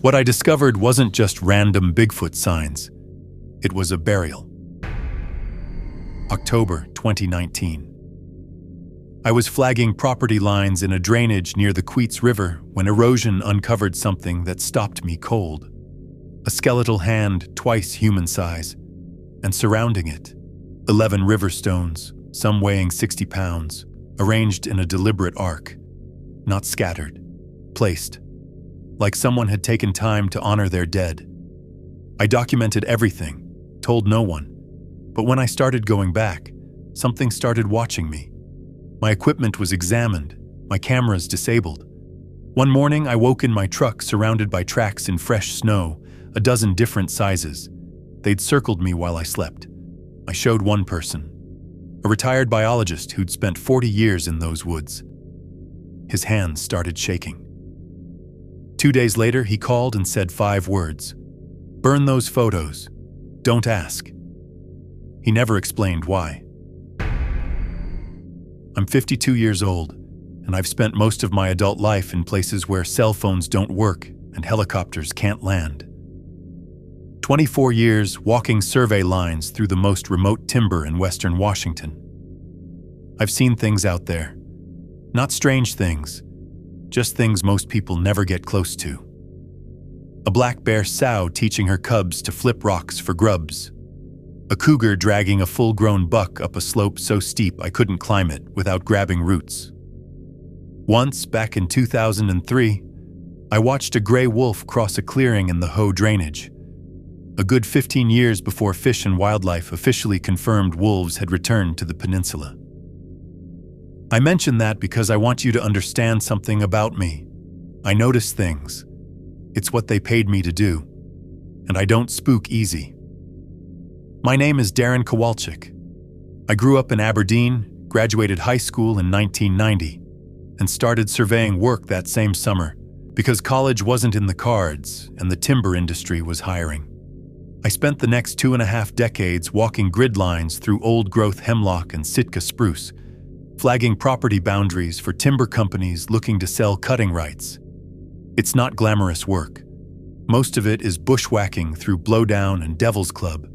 What I discovered wasn't just random Bigfoot signs. It was a burial. October 2019. I was flagging property lines in a drainage near the Queets River when erosion uncovered something that stopped me cold. A skeletal hand twice human size, and surrounding it, 11 river stones, some weighing 60 pounds, arranged in a deliberate arc, not scattered, placed, like someone had taken time to honor their dead. I documented everything, told no one, but when I started going back, something started watching me. My equipment was examined, my cameras disabled. One morning I woke in my truck surrounded by tracks in fresh snow, a dozen different sizes. They'd circled me while I slept. I showed one person, a retired biologist who'd spent 40 years in those woods. His hands started shaking. 2 days later, he called and said 5 words. "Burn those photos. Don't ask." He never explained why. I'm 52 years old, and I've spent most of my adult life in places where cell phones don't work and helicopters can't land. 24 years walking survey lines through the most remote timber in western Washington. I've seen things out there. Not strange things, just things most people never get close to. A black bear sow teaching her cubs to flip rocks for grubs. A cougar dragging a full-grown buck up a slope so steep I couldn't climb it without grabbing roots. Once, back in 2003, I watched a gray wolf cross a clearing in the Hoh drainage. A good 15 years before Fish and Wildlife officially confirmed wolves had returned to the peninsula. I mention that because I want you to understand something about me. I notice things. It's what they paid me to do. And I don't spook easy. My name is Darren Kowalczyk. I grew up in Aberdeen, graduated high school in 1990, and started surveying work that same summer because college wasn't in the cards and the timber industry was hiring. I spent the next 2.5 decades walking grid lines through old-growth hemlock and Sitka spruce, flagging property boundaries for timber companies looking to sell cutting rights. It's not glamorous work. Most of it is bushwhacking through Blowdown and Devil's Club,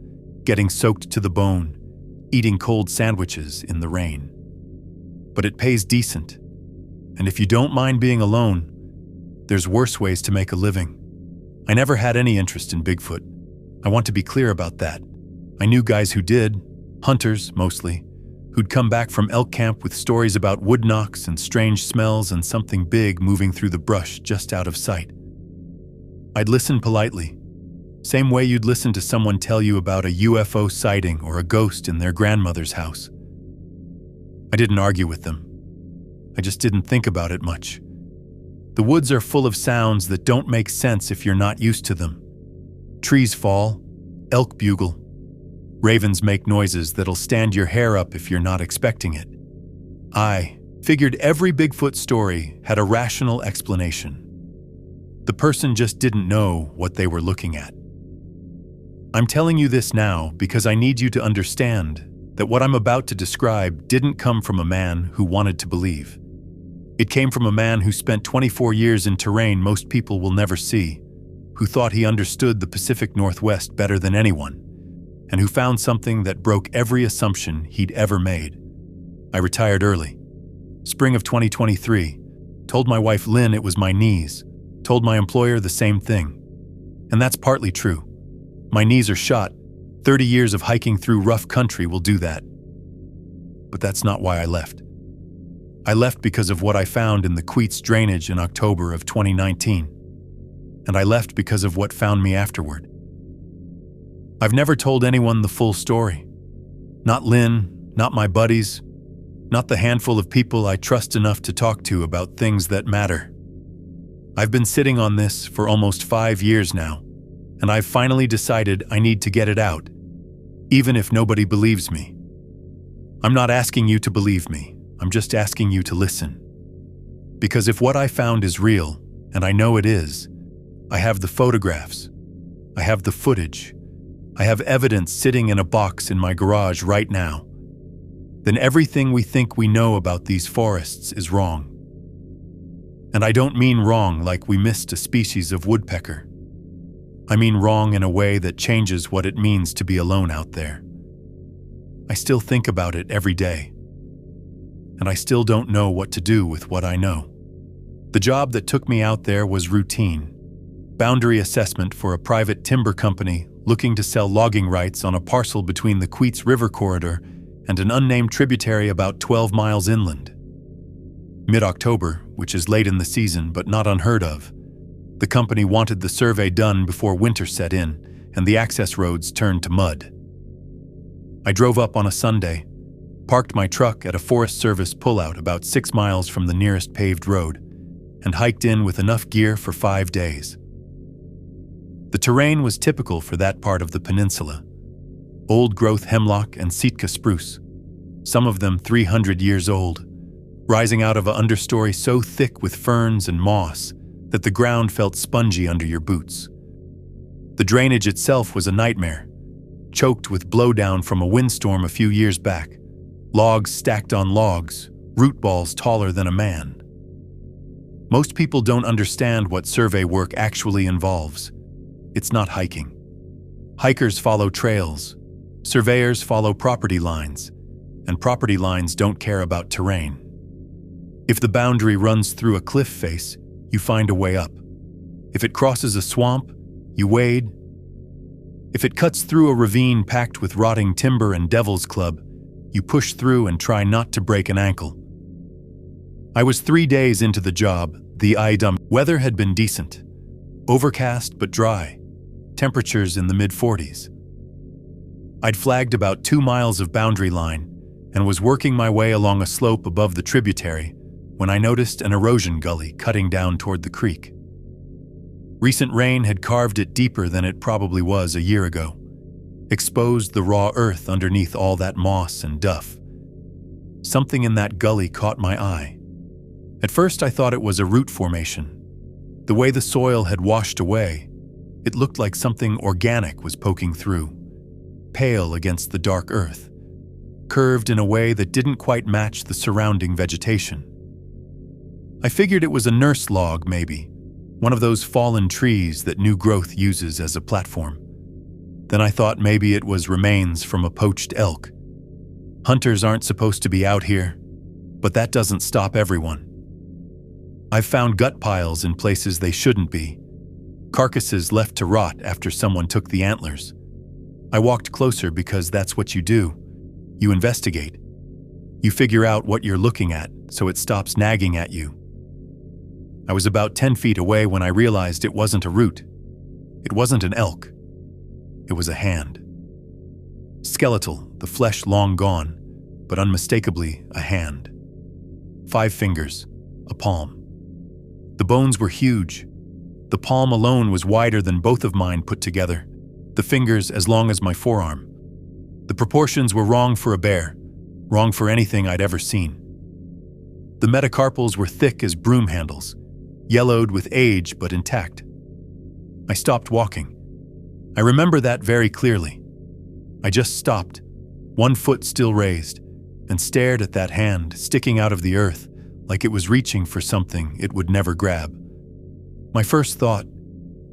getting soaked to the bone, eating cold sandwiches in the rain. But it pays decent. And if you don't mind being alone, there's worse ways to make a living. I never had any interest in Bigfoot. I want to be clear about that. I knew guys who did, hunters mostly, who'd come back from elk camp with stories about wood knocks and strange smells and something big moving through the brush just out of sight. I'd listen politely, same way you'd listen to someone tell you about a UFO sighting or a ghost in their grandmother's house. I didn't argue with them. I just didn't think about it much. The woods are full of sounds that don't make sense if you're not used to them. Trees fall, elk bugle. Ravens make noises that'll stand your hair up if you're not expecting it. I figured every Bigfoot story had a rational explanation. The person just didn't know what they were looking at. I'm telling you this now because I need you to understand that what I'm about to describe didn't come from a man who wanted to believe. It came from a man who spent 24 years in terrain most people will never see, who thought he understood the Pacific Northwest better than anyone, and who found something that broke every assumption he'd ever made. I retired early. Spring of 2023. Told my wife Lynn it was my knees. Told my employer the same thing. And that's partly true. My knees are shot. 30 years of hiking through rough country will do that. But that's not why I left. I left because of what I found in the Queets drainage in October of 2019. And I left because of what found me afterward. I've never told anyone the full story. Not Lynn, not my buddies, not the handful of people I trust enough to talk to about things that matter. I've been sitting on this for almost 5 years now, and I've finally decided I need to get it out, even if nobody believes me. I'm not asking you to believe me, I'm just asking you to listen. Because if what I found is real, and I know it is, I have the photographs, I have the footage, I have evidence sitting in a box in my garage right now, then everything we think we know about these forests is wrong. And I don't mean wrong like we missed a species of woodpecker. I mean wrong in a way that changes what it means to be alone out there. I still think about it every day, and I still don't know what to do with what I know. The job that took me out there was routine. Boundary assessment for a private timber company looking to sell logging rights on a parcel between the Queets River corridor and an unnamed tributary about 12 miles inland. Mid-October, which is late in the season but not unheard of, the company wanted the survey done before winter set in and the access roads turned to mud. I drove up on a Sunday, parked my truck at a Forest Service pullout about 6 miles from the nearest paved road, and hiked in with enough gear for 5 days. The terrain was typical for that part of the peninsula. Old-growth hemlock and Sitka spruce, some of them 300 years old, rising out of an understory so thick with ferns and moss that the ground felt spongy under your boots. The drainage itself was a nightmare, choked with blowdown from a windstorm a few years back, logs stacked on logs, root balls taller than a man. Most people don't understand what survey work actually involves. It's not hiking. Hikers follow trails, surveyors follow property lines, and property lines don't care about terrain. If the boundary runs through a cliff face, you find a way up. If it crosses a swamp, you wade. If it cuts through a ravine packed with rotting timber and devil's club, you push through and try not to break an ankle. I was 3 days into the job. The weather had been decent. Overcast but dry. Temperatures in the mid-40s. I'd flagged about 2 miles of boundary line and was working my way along a slope above the tributary when I noticed an erosion gully cutting down toward the creek. Recent rain had carved it deeper than it probably was a year ago, exposed the raw earth underneath all that moss and duff. Something in that gully caught my eye. At first I thought it was a root formation. The way the soil had washed away, it looked like something organic was poking through, pale against the dark earth, curved in a way that didn't quite match the surrounding vegetation. I figured it was a nurse log, maybe, one of those fallen trees that new growth uses as a platform. Then I thought maybe it was remains from a poached elk. Hunters aren't supposed to be out here, but that doesn't stop everyone. I've found gut piles in places they shouldn't be, carcasses left to rot after someone took the antlers. I walked closer because that's what you do. You investigate. You figure out what you're looking at so it stops nagging at you. I was about 10 feet away when I realized it wasn't a root. It wasn't an elk. It was a hand. Skeletal, the flesh long gone, but unmistakably a hand. 5 fingers, a palm. The bones were huge. The palm alone was wider than both of mine put together, the fingers as long as my forearm. The proportions were wrong for a bear, wrong for anything I'd ever seen. The metacarpals were thick as broom handles, yellowed with age but intact. I stopped walking. I remember that very clearly. I just stopped, 1 foot still raised, and stared at that hand sticking out of the earth like it was reaching for something it would never grab. My first thought,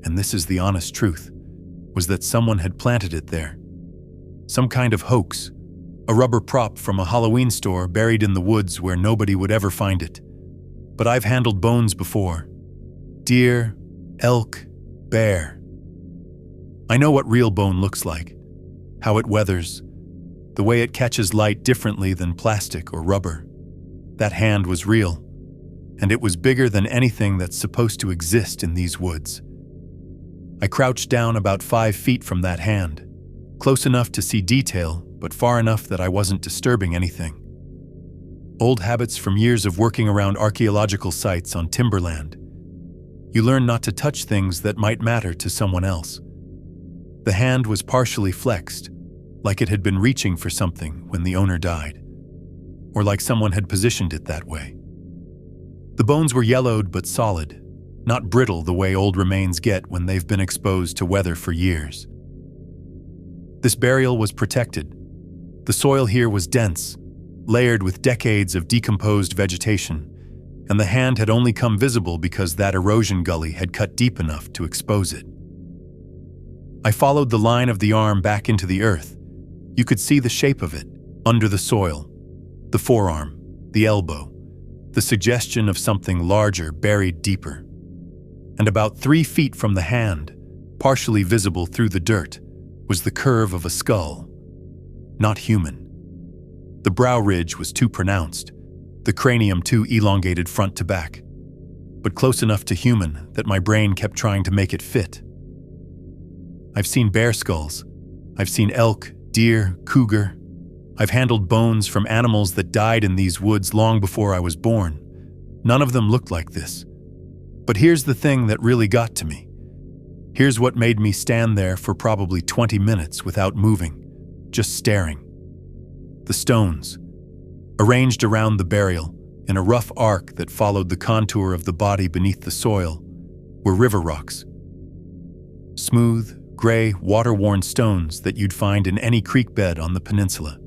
and this is the honest truth, was that someone had planted it there. Some kind of hoax, a rubber prop from a Halloween store buried in the woods where nobody would ever find it. But I've handled bones before. Deer, elk, bear. I know what real bone looks like, how it weathers, the way it catches light differently than plastic or rubber. That hand was real, and it was bigger than anything that's supposed to exist in these woods. I crouched down about 5 feet from that hand, close enough to see detail, but far enough that I wasn't disturbing anything. Old habits from years of working around archaeological sites on timberland. You learn not to touch things that might matter to someone else. The hand was partially flexed, like it had been reaching for something when the owner died, or like someone had positioned it that way. The bones were yellowed but solid, not brittle the way old remains get when they've been exposed to weather for years. This burial was protected. The soil here was dense, layered with decades of decomposed vegetation, and the hand had only come visible because that erosion gully had cut deep enough to expose it. I followed the line of the arm back into the earth. You could see the shape of it, under the soil. The forearm, the elbow, the suggestion of something larger buried deeper. And about 3 feet from the hand, partially visible through the dirt, was the curve of a skull. Not human. The brow ridge was too pronounced, the cranium too elongated front to back, but close enough to human that my brain kept trying to make it fit. I've seen bear skulls. I've seen elk, deer, cougar. I've handled bones from animals that died in these woods long before I was born. None of them looked like this. But here's the thing that really got to me. Here's what made me stand there for probably 20 minutes without moving, just staring. The stones, arranged around the burial in a rough arc that followed the contour of the body beneath the soil, were river rocks. Smooth, gray, water-worn stones that you'd find in any creek bed on the peninsula.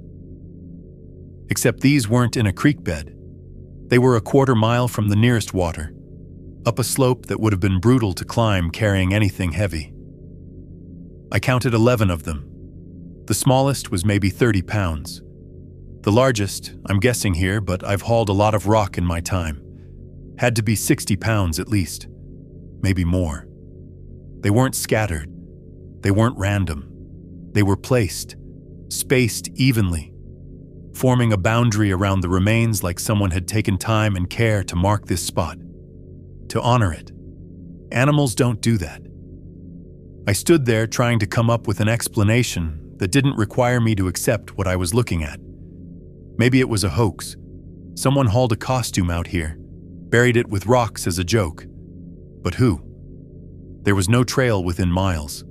Except these weren't in a creek bed. They were a quarter mile from the nearest water, up a slope that would have been brutal to climb carrying anything heavy. I counted 11 of them. The smallest was maybe 30 pounds. The largest, I'm guessing here, but I've hauled a lot of rock in my time, had to be 60 pounds at least, maybe more. They weren't scattered. They weren't random. They were placed, spaced evenly, forming a boundary around the remains like someone had taken time and care to mark this spot, to honor it. Animals don't do that. I stood there trying to come up with an explanation that didn't require me to accept what I was looking at. Maybe it was a hoax. Someone hauled a costume out here, buried it with rocks as a joke. But who? There was no trail within miles,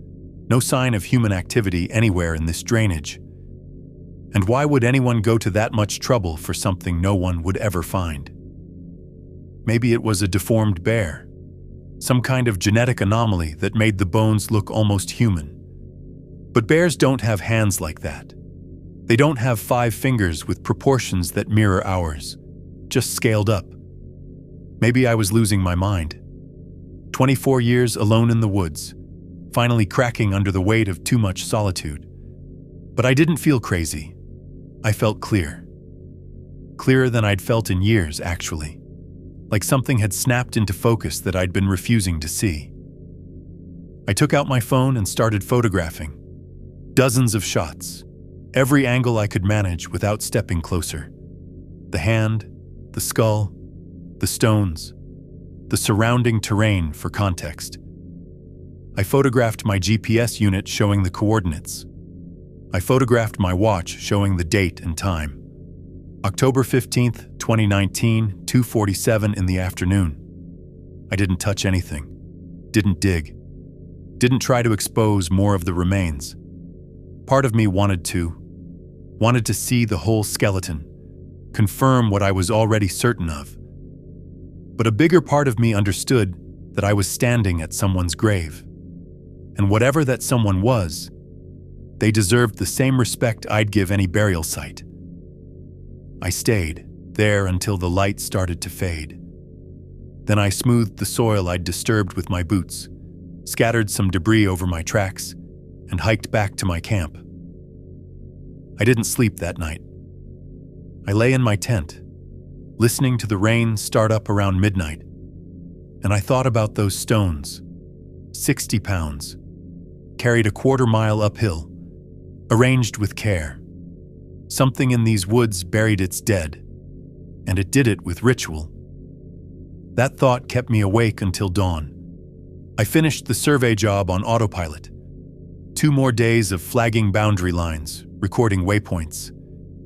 no sign of human activity anywhere in this drainage. And why would anyone go to that much trouble for something no one would ever find? Maybe it was a deformed bear, some kind of genetic anomaly that made the bones look almost human. But bears don't have hands like that. They don't have 5 fingers with proportions that mirror ours, just scaled up. Maybe I was losing my mind. 24 years alone in the woods, finally cracking under the weight of too much solitude. But I didn't feel crazy. I felt clear. Clearer than I'd felt in years, actually. Like something had snapped into focus that I'd been refusing to see. I took out my phone and started photographing. Dozens of shots. Every angle I could manage without stepping closer. The hand, the skull, the stones, the surrounding terrain for context. I photographed my GPS unit showing the coordinates. I photographed my watch showing the date and time. October 15th, 2019, 2:47 in the afternoon. I didn't touch anything, didn't dig, didn't try to expose more of the remains. Part of me wanted to see the whole skeleton, confirm what I was already certain of. But a bigger part of me understood that I was standing at someone's grave. And whatever that someone was, they deserved the same respect I'd give any burial site. I stayed there until the light started to fade. Then I smoothed the soil I'd disturbed with my boots, scattered some debris over my tracks, and hiked back to my camp. I didn't sleep that night. I lay in my tent, listening to the rain start up around midnight, and I thought about those stones, 60 pounds, carried a quarter mile uphill, arranged with care. Something in these woods buried its dead, and it did it with ritual. That thought kept me awake until dawn. I finished the survey job on autopilot. 2 more days of flagging boundary lines, recording waypoints,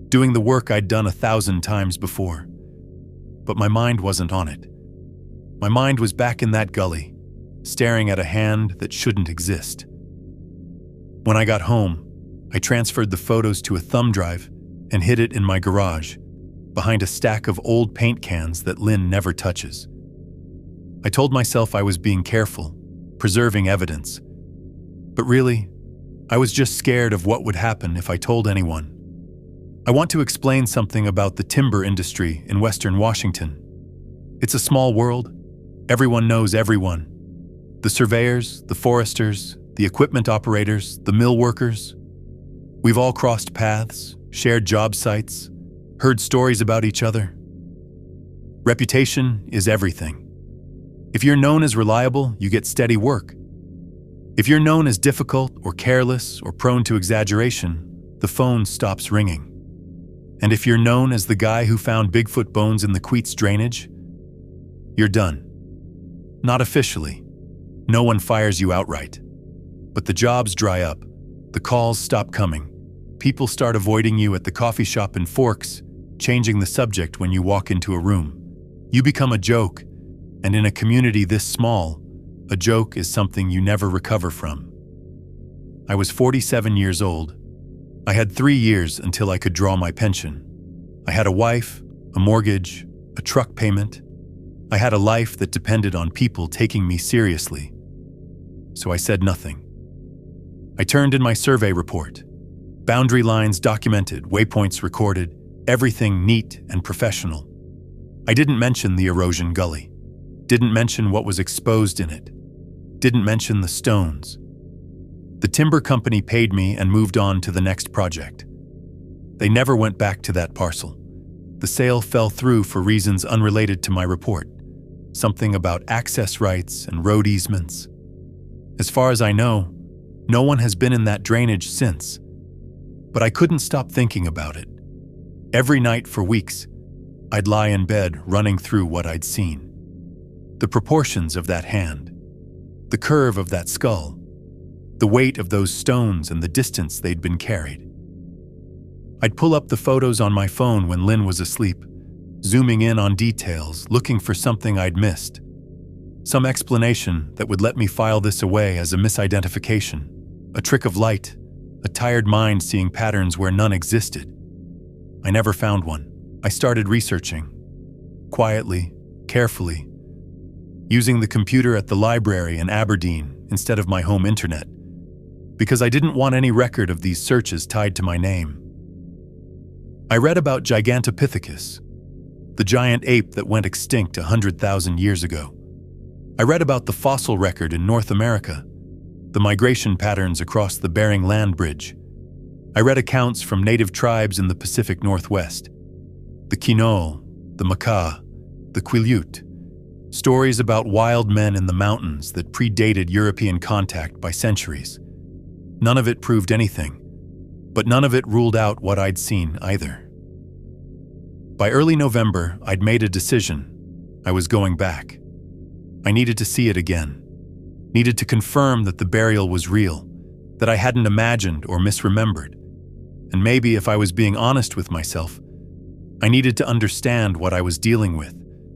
doing the work I'd done 1,000 times before. But my mind wasn't on it. My mind was back in that gully, staring at a hand that shouldn't exist. When I got home, I transferred the photos to a thumb drive and hid it in my garage, behind a stack of old paint cans that Lynn never touches. I told myself I was being careful, preserving evidence. But really, I was just scared of what would happen if I told anyone. I want to explain something about the timber industry in Western Washington. It's a small world. Everyone knows everyone. The surveyors, the foresters, the equipment operators, the mill workers. We've all crossed paths, shared job sites, heard stories about each other. Reputation is everything. If you're known as reliable, you get steady work. If you're known as difficult or careless or prone to exaggeration, the phone stops ringing. And if you're known as the guy who found Bigfoot bones in the Queets drainage, you're done. Not officially. No one fires you outright. But the jobs dry up. The calls stop coming. People start avoiding you at the coffee shop in Forks, changing the subject when you walk into a room. You become a joke, and in a community this small, a joke is something you never recover from. I was 47 years old. I had 3 years until I could draw my pension. I had a wife, a mortgage, a truck payment. I had a life that depended on people taking me seriously. So I said nothing. I turned in my survey report. Boundary lines documented, waypoints recorded, everything neat and professional. I didn't mention the erosion gully. Didn't mention what was exposed in it. Didn't mention the stones. The timber company paid me and moved on to the next project. They never went back to that parcel. The sale fell through for reasons unrelated to my report. Something about access rights and road easements. As far as I know, no one has been in that drainage since. But I couldn't stop thinking about it. Every night for weeks, I'd lie in bed running through what I'd seen. The proportions of that hand, the curve of that skull, the weight of those stones and the distance they'd been carried. I'd pull up the photos on my phone when Lynn was asleep, zooming in on details, looking for something I'd missed. Some explanation that would let me file this away as a misidentification, a trick of light, a tired mind seeing patterns where none existed. I never found one. I started researching, quietly, carefully, using the computer at the library in Aberdeen instead of my home internet, because I didn't want any record of these searches tied to my name. I read about Gigantopithecus, the giant ape that went extinct 100,000 years ago. I read about the fossil record in North America, the migration patterns across the Bering Land Bridge. I read accounts from native tribes in the Pacific Northwest, the Quinault, the Makah, the Quileute, stories about wild men in the mountains that predated European contact by centuries. None of it proved anything, but none of it ruled out what I'd seen either. By early November, I'd made a decision. I was going back. I needed to see it again. Needed to confirm that the burial was real, that I hadn't imagined or misremembered. And maybe if I was being honest with myself, I needed to understand what I was dealing with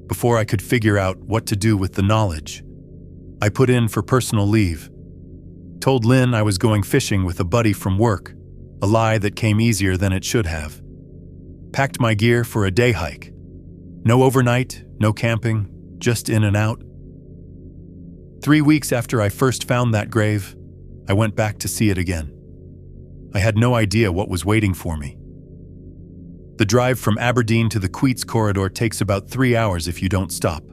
before I could figure out what to do with the knowledge. I put in for personal leave. Told Lynn I was going fishing with a buddy from work, a lie that came easier than it should have. Packed my gear for a day hike. No overnight, no camping, just in and out. 3 weeks after I first found that grave, I went back to see it again. I had no idea what was waiting for me. The drive from Aberdeen to the Queets corridor takes about 3 hours if you don't stop.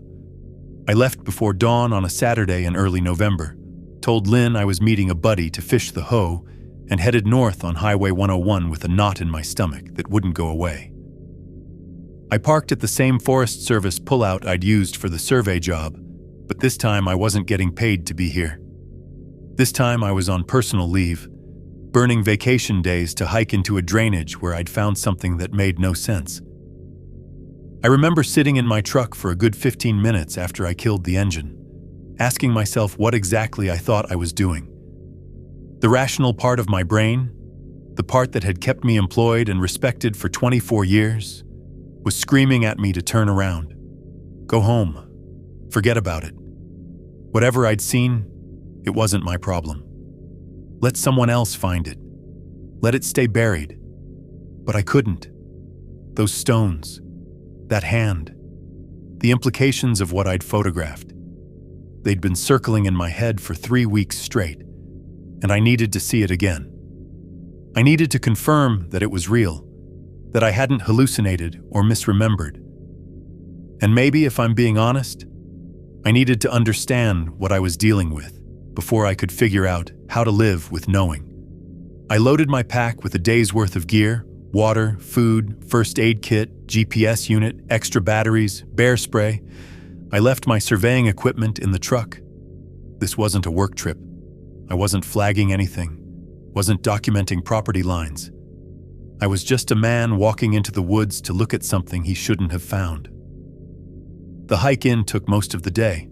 I left before dawn on a Saturday in early November, told Lynn I was meeting a buddy to fish the Hoe, and headed north on Highway 101 with a knot in my stomach that wouldn't go away. I parked at the same Forest Service pullout I'd used for the survey job, but this time I wasn't getting paid to be here. This time I was on personal leave, burning vacation days to hike into a drainage where I'd found something that made no sense. I remember sitting in my truck for a good 15 minutes after I killed the engine, asking myself what exactly I thought I was doing. The rational part of my brain, the part that had kept me employed and respected for 24 years, was screaming at me to turn around. Go home. Forget about it. Whatever I'd seen, it wasn't my problem. Let someone else find it. Let it stay buried. But I couldn't. Those stones, that hand, the implications of what I'd photographed. They'd been circling in my head for 3 weeks straight, and I needed to see it again. I needed to confirm that it was real, that I hadn't hallucinated or misremembered. And maybe, if I'm being honest, I needed to understand what I was dealing with before I could figure out how to live with knowing. I loaded my pack with a day's worth of gear: water, food, first aid kit, GPS unit, extra batteries, bear spray. I left my surveying equipment in the truck. This wasn't a work trip. I wasn't flagging anything, wasn't documenting property lines. I was just a man walking into the woods to look at something he shouldn't have found. The hike in took most of the day,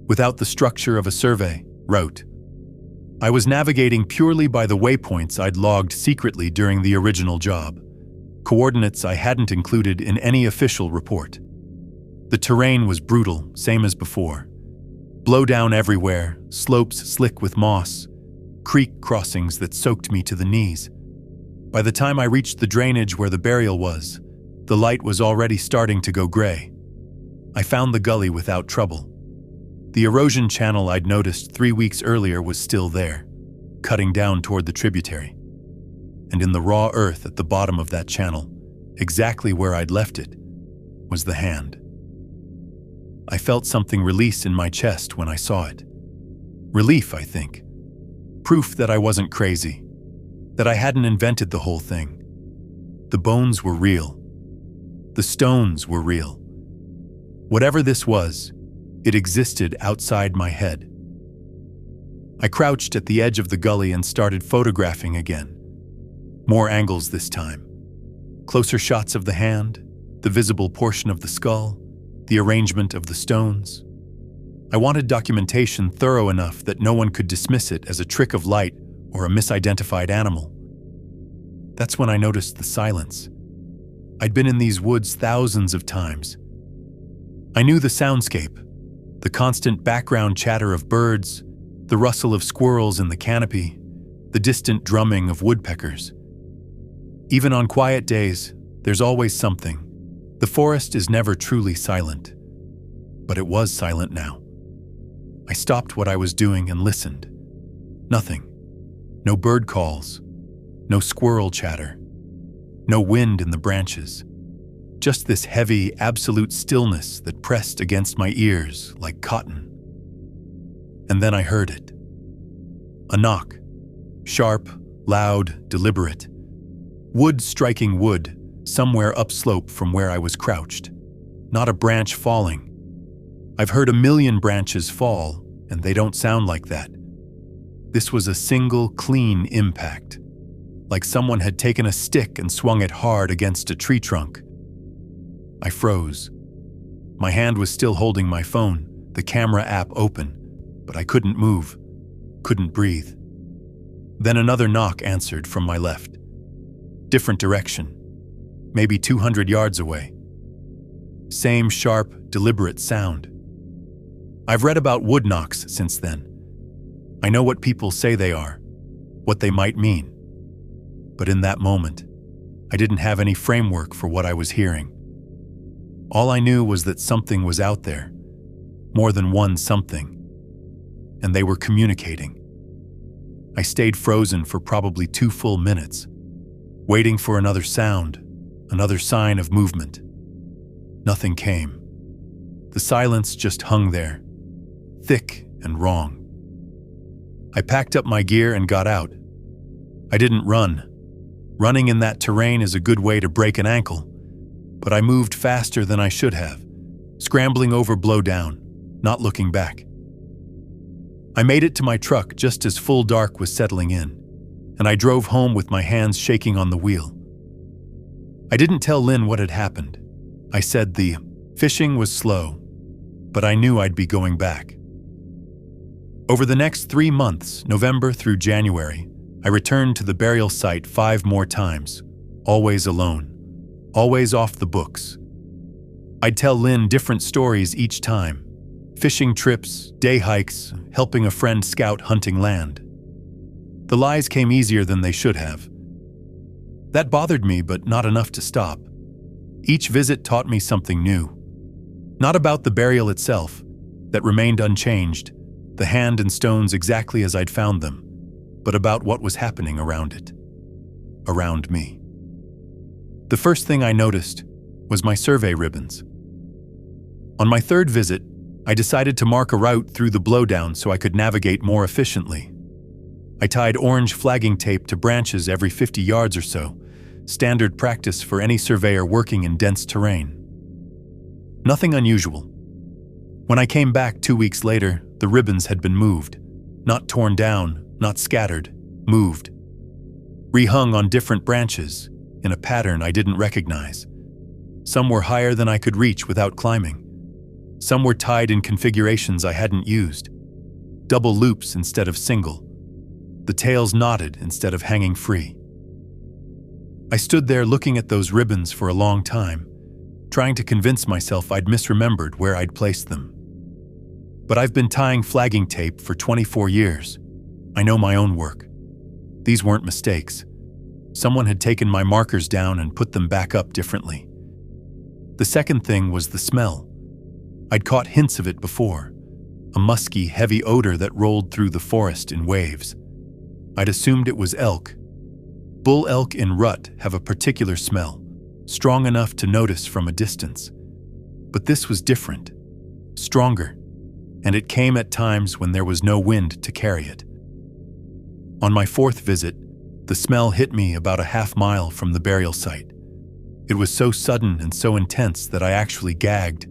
without the structure of a survey route. I was navigating purely by the waypoints I'd logged secretly during the original job, coordinates I hadn't included in any official report. The terrain was brutal, same as before. Blowdown everywhere, slopes slick with moss, creek crossings that soaked me to the knees. By the time I reached the drainage where the burial was, the light was already starting to go gray. I found the gully without trouble. The erosion channel I'd noticed 3 weeks earlier was still there, cutting down toward the tributary. And in the raw earth at the bottom of that channel, exactly where I'd left it, was the hand. I felt something release in my chest when I saw it. Relief, I think. Proof that I wasn't crazy, that I hadn't invented the whole thing. The bones were real. The stones were real. Whatever this was, it existed outside my head. I crouched at the edge of the gully and started photographing again. More angles this time. Closer shots of the hand, the visible portion of the skull, the arrangement of the stones. I wanted documentation thorough enough that no one could dismiss it as a trick of light or a misidentified animal. That's when I noticed the silence. I'd been in these woods thousands of times. I knew the soundscape, the constant background chatter of birds, the rustle of squirrels in the canopy, the distant drumming of woodpeckers. Even on quiet days, there's always something. The forest is never truly silent, but it was silent now. I stopped what I was doing and listened. Nothing. No bird calls, no squirrel chatter, no wind in the branches. Just this heavy, absolute stillness that pressed against my ears like cotton. And then I heard it. A knock. Sharp, loud, deliberate. Wood striking wood, somewhere upslope from where I was crouched. Not a branch falling. I've heard a million branches fall, and they don't sound like that. This was a single, clean impact. Like someone had taken a stick and swung it hard against a tree trunk. I froze. My hand was still holding my phone, the camera app open, but I couldn't move, couldn't breathe. Then another knock answered from my left. Different direction, maybe 200 yards away. Same sharp, deliberate sound. I've read about wood knocks since then. I know what people say they are, what they might mean. But in that moment, I didn't have any framework for what I was hearing. All I knew was that something was out there, more than one something, and they were communicating. I stayed frozen for probably 2 full minutes, waiting for another sound, another sign of movement. Nothing came. The silence just hung there, thick and wrong. I packed up my gear and got out. I didn't run. Running in that terrain is a good way to break an ankle, but I moved faster than I should have, scrambling over blowdown, not looking back. I made it to my truck just as full dark was settling in, and I drove home with my hands shaking on the wheel. I didn't tell Lynn what had happened. I said the fishing was slow, but I knew I'd be going back. Over the next 3 months, November through January, I returned to the burial site 5 more times, always alone, always off the books. I'd tell Lynn different stories each time. Fishing trips, day hikes, helping a friend scout hunting land. The lies came easier than they should have. That bothered me, but not enough to stop. Each visit taught me something new. Not about the burial itself, that remained unchanged, the hand and stones exactly as I'd found them, but about what was happening around it. Around me. The first thing I noticed was my survey ribbons. On my 3rd visit, I decided to mark a route through the blowdown so I could navigate more efficiently. I tied orange flagging tape to branches every 50 yards or so, standard practice for any surveyor working in dense terrain. Nothing unusual. When I came back 2 weeks later, the ribbons had been moved. Not torn down, not scattered, moved. Rehung on different branches, in a pattern I didn't recognize. Some were higher than I could reach without climbing. Some were tied in configurations I hadn't used. Double loops instead of single. The tails knotted instead of hanging free. I stood there looking at those ribbons for a long time, trying to convince myself I'd misremembered where I'd placed them. But I've been tying flagging tape for 24 years. I know my own work. These weren't mistakes. Someone had taken my markers down and put them back up differently. The second thing was the smell. I'd caught hints of it before, a musky, heavy odor that rolled through the forest in waves. I'd assumed it was elk. Bull elk in rut have a particular smell, strong enough to notice from a distance. But this was different, stronger, and it came at times when there was no wind to carry it. On my fourth visit, the smell hit me about a half-mile from the burial site. It was so sudden and so intense that I actually gagged,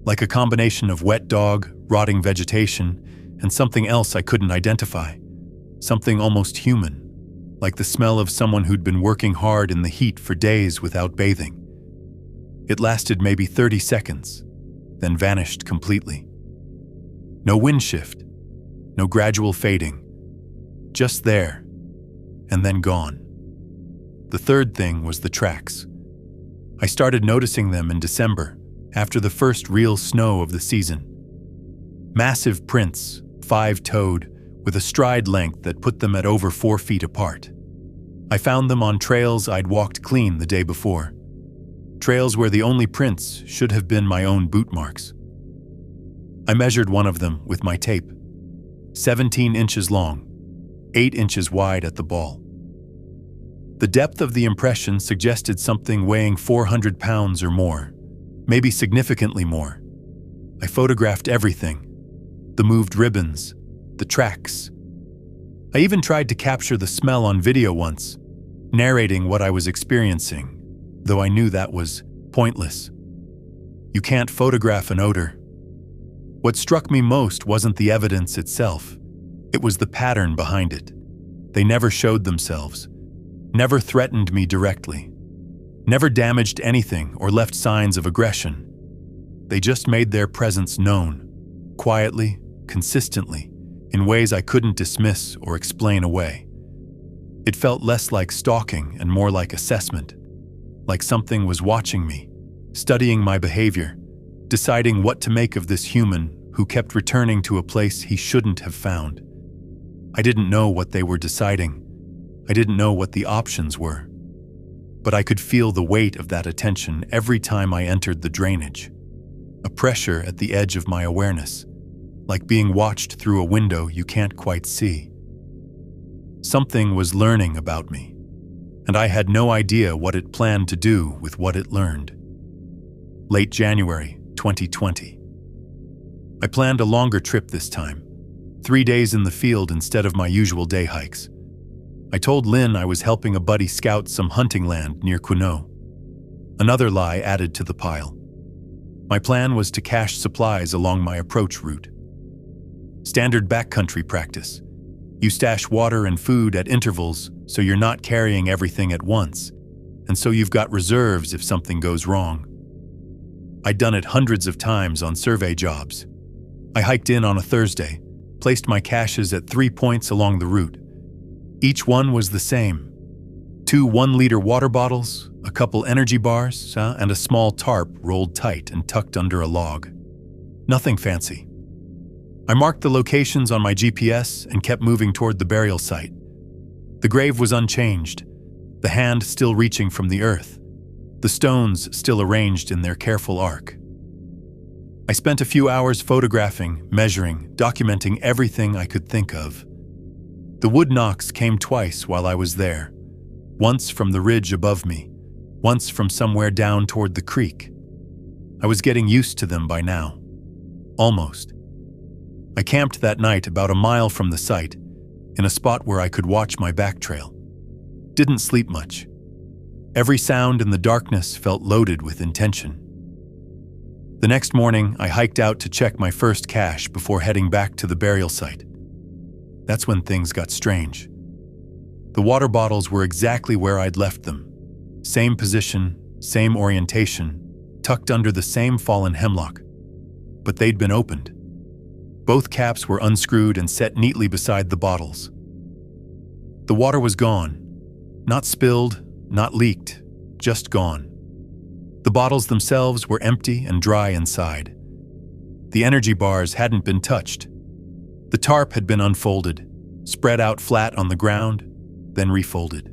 like a combination of wet dog, rotting vegetation, and something else I couldn't identify, something almost human, like the smell of someone who'd been working hard in the heat for days without bathing. It lasted maybe 30 seconds, then vanished completely. No wind shift, no gradual fading, just there, and then gone. The third thing was the tracks. I started noticing them in December, after the first real snow of the season. Massive prints, 5-toed, with a stride length that put them at over 4 feet apart. I found them on trails I'd walked clean the day before. Trails where the only prints should have been my own boot marks. I measured one of them with my tape. 17 inches long, 8 inches wide at the ball. The depth of the impression suggested something weighing 400 pounds or more, maybe significantly more. I photographed everything. The moved ribbons, the tracks. I even tried to capture the smell on video once, narrating what I was experiencing, though I knew that was pointless. You can't photograph an odor. What struck me most wasn't the evidence itself. It was the pattern behind it. They never showed themselves, never threatened me directly, never damaged anything or left signs of aggression. They just made their presence known, quietly, consistently, in ways I couldn't dismiss or explain away. It felt less like stalking and more like assessment, like something was watching me, studying my behavior, deciding what to make of this human who kept returning to a place he shouldn't have found. I didn't know what they were deciding. I didn't know what the options were. But I could feel the weight of that attention every time I entered the drainage, a pressure at the edge of my awareness, like being watched through a window you can't quite see. Something was learning about me, and I had no idea what it planned to do with what it learned. Late January 2020. I planned a longer trip this time, 3 days in the field instead of my usual day hikes. I told Lynn I was helping a buddy scout some hunting land near Quinault. Another lie added to the pile. My plan was to cache supplies along my approach route. Standard backcountry practice. You stash water and food at intervals so you're not carrying everything at once, and so you've got reserves if something goes wrong. I'd done it hundreds of times on survey jobs. I hiked in on a Thursday, placed my caches at 3 points along the route. Each one was the same. 2 1-liter water bottles, a couple energy bars, and a small tarp rolled tight and tucked under a log. Nothing fancy. I marked the locations on my GPS and kept moving toward the burial site. The grave was unchanged, the hand still reaching from the earth, the stones still arranged in their careful arc. I spent a few hours photographing, measuring, documenting everything I could think of. The wood knocks came twice while I was there, once from the ridge above me, once from somewhere down toward the creek. I was getting used to them by now. Almost. I camped that night about a mile from the site, in a spot where I could watch my back trail. Didn't sleep much. Every sound in the darkness felt loaded with intention. The next morning, I hiked out to check my first cache before heading back to the burial site. That's when things got strange. The water bottles were exactly where I'd left them. Same position, same orientation, tucked under the same fallen hemlock. But they'd been opened. Both caps were unscrewed and set neatly beside the bottles. The water was gone. Not spilled, not leaked, just gone. The bottles themselves were empty and dry inside. The energy bars hadn't been touched. The tarp had been unfolded, spread out flat on the ground, then refolded.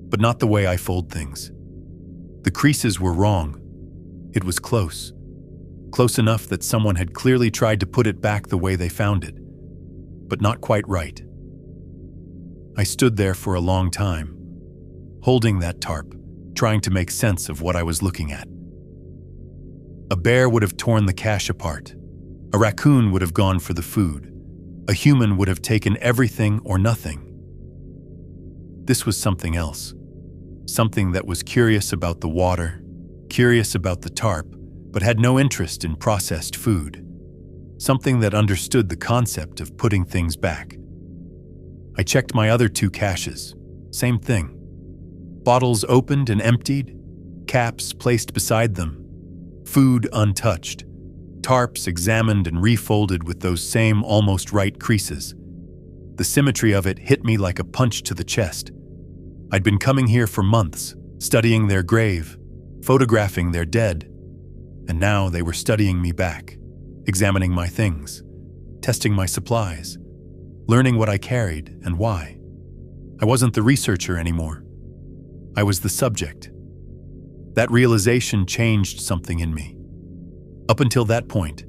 But not the way I fold things. The creases were wrong. It was close. Close enough that someone had clearly tried to put it back the way they found it, but not quite right. I stood there for a long time, holding that tarp, trying to make sense of what I was looking at. A bear would have torn the cache apart. A raccoon would have gone for the food. A human would have taken everything or nothing. This was something else. Something that was curious about the water, curious about the tarp, but had no interest in processed food. Something that understood the concept of putting things back. I checked my other 2 caches. Same thing. Bottles opened and emptied, caps placed beside them, food untouched, tarps examined and refolded with those same almost right creases. The symmetry of it hit me like a punch to the chest. I'd been coming here for months, studying their grave, photographing their dead, and now they were studying me back, examining my things, testing my supplies, learning what I carried and why. I wasn't the researcher anymore. I was the subject. That realization changed something in me. Up until that point,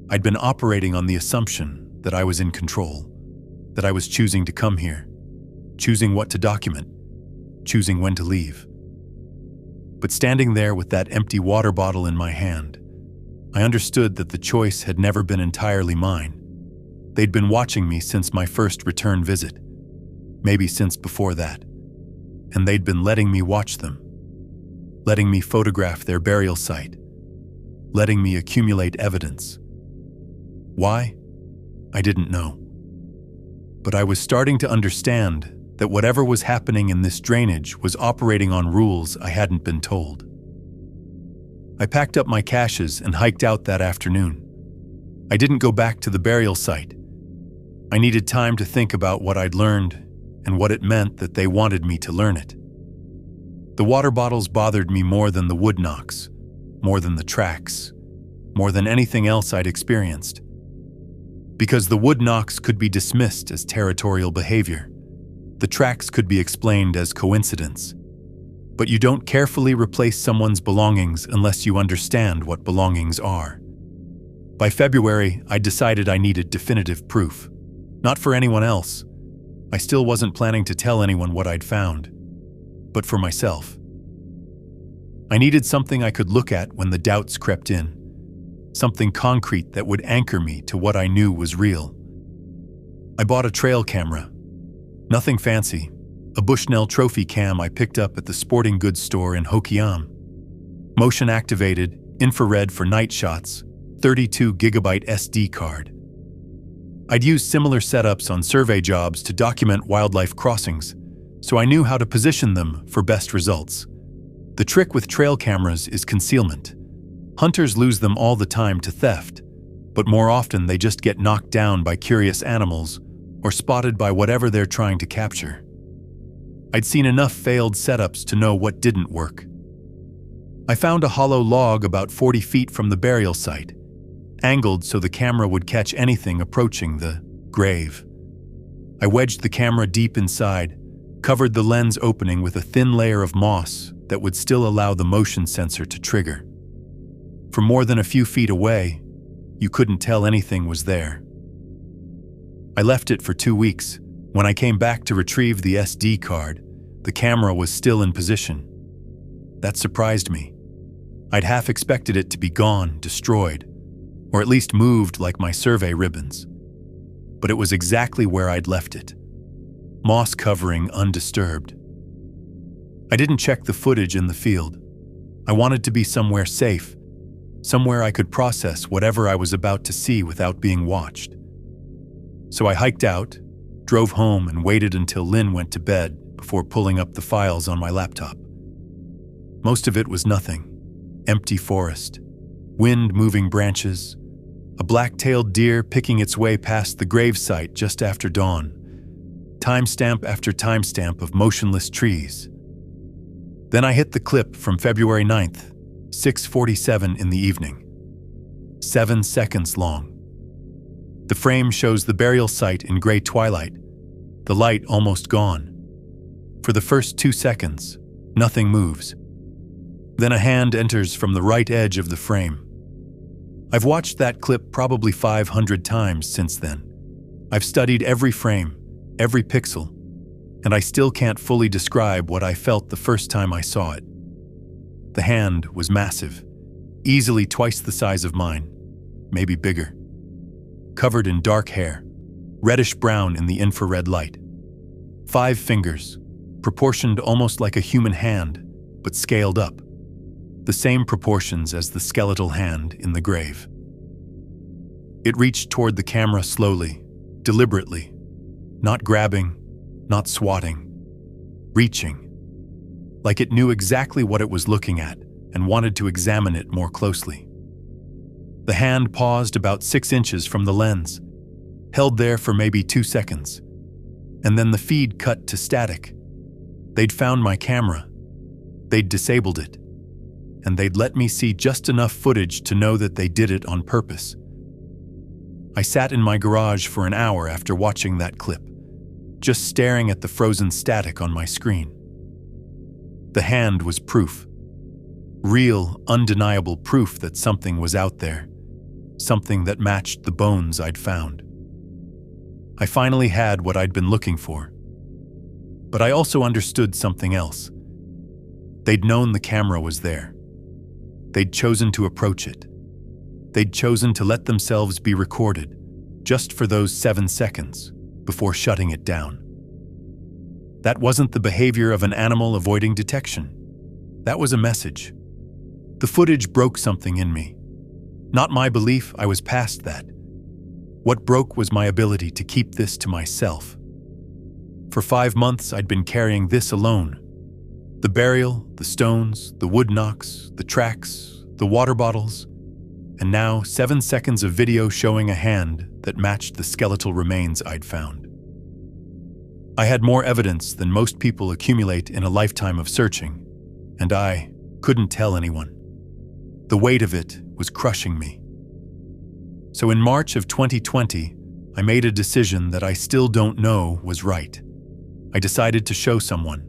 I'd been operating on the assumption that I was in control, that I was choosing to come here, choosing what to document, choosing when to leave. But standing there with that empty water bottle in my hand, I understood that the choice had never been entirely mine. They'd been watching me since my first return visit, maybe since before that, and they'd been letting me watch them, letting me photograph their burial site, letting me accumulate evidence. Why? I didn't know. But I was starting to understand that whatever was happening in this drainage was operating on rules I hadn't been told. I packed up my caches and hiked out that afternoon. I didn't go back to the burial site. I needed time to think about what I'd learned and what it meant that they wanted me to learn it. The water bottles bothered me more than the wood knocks, more than the tracks, more than anything else I'd experienced. Because the wood knocks could be dismissed as territorial behavior. The tracks could be explained as coincidence. But you don't carefully replace someone's belongings unless you understand what belongings are. By February, I decided I needed definitive proof. Not for anyone else. I still wasn't planning to tell anyone what I'd found. But for myself. I needed something I could look at when the doubts crept in. Something concrete that would anchor me to what I knew was real. I bought a trail camera. Nothing fancy. A Bushnell trophy cam I picked up at the sporting goods store in Hokiam. Motion-activated, infrared for night shots, 32GB SD card. I'd used similar setups on survey jobs to document wildlife crossings, so I knew how to position them for best results. The trick with trail cameras is concealment. Hunters lose them all the time to theft, but more often they just get knocked down by curious animals or spotted by whatever they're trying to capture. I'd seen enough failed setups to know what didn't work. I found a hollow log about 40 feet from the burial site, angled so the camera would catch anything approaching the grave. I wedged the camera deep inside, covered the lens opening with a thin layer of moss that would still allow the motion sensor to trigger. From more than a few feet away, you couldn't tell anything was there. I left it for 2 weeks. When I came back to retrieve the SD card, the camera was still in position. That surprised me. I'd half expected it to be gone, destroyed, or at least moved like my survey ribbons. But it was exactly where I'd left it. moss covering undisturbed. I didn't check the footage in the field. I wanted to be somewhere safe, somewhere I could process whatever I was about to see without being watched. So I hiked out, drove home, and waited until Lynn went to bed before pulling up the files on my laptop. Most of it was nothing. Empty forest, wind moving branches, a black-tailed deer picking its way past the grave site just after dawn, timestamp after timestamp of motionless trees. Then I hit the clip from February 9th, 6:47 in the evening. 7 seconds long. The frame shows the burial site in gray twilight, the light almost gone. For the first 2 seconds, nothing moves. Then a hand enters from the right edge of the frame. I've watched that clip probably 500 times since then. I've studied every frame, every pixel, and I still can't fully describe what I felt the first time I saw it. The hand was massive, easily twice the size of mine, maybe bigger. Covered in dark hair, reddish-brown in the infrared light. 5 fingers, proportioned almost like a human hand, but scaled up. The same proportions as the skeletal hand in the grave. It reached toward the camera slowly, deliberately, not grabbing, not swatting, reaching, like it knew exactly what it was looking at and wanted to examine it more closely. The hand paused about 6 inches from the lens, held there for maybe 2 seconds, and then the feed cut to static. They'd found my camera. They'd disabled it. And they'd let me see just enough footage to know that they did it on purpose. I sat in my garage for an hour after watching that clip, just staring at the frozen static on my screen. The hand was proof. Real, undeniable proof that something was out there, something that matched the bones I'd found. I finally had what I'd been looking for. But I also understood something else. They'd known the camera was there. They'd chosen to approach it. They'd chosen to let themselves be recorded, just for those 7 seconds, before shutting it down. That wasn't the behavior of an animal avoiding detection. That was a message. The footage broke something in me. Not my belief, I was past that. What broke was my ability to keep this to myself. For 5 months, I'd been carrying this alone. The burial, the stones, the wood knocks, the tracks, the water bottles, and now 7 seconds of video showing a hand that matched the skeletal remains I'd found. I had more evidence than most people accumulate in a lifetime of searching, and I couldn't tell anyone. The weight of it was crushing me. So in March of 2020, I made a decision that I still don't know was right. I decided to show someone.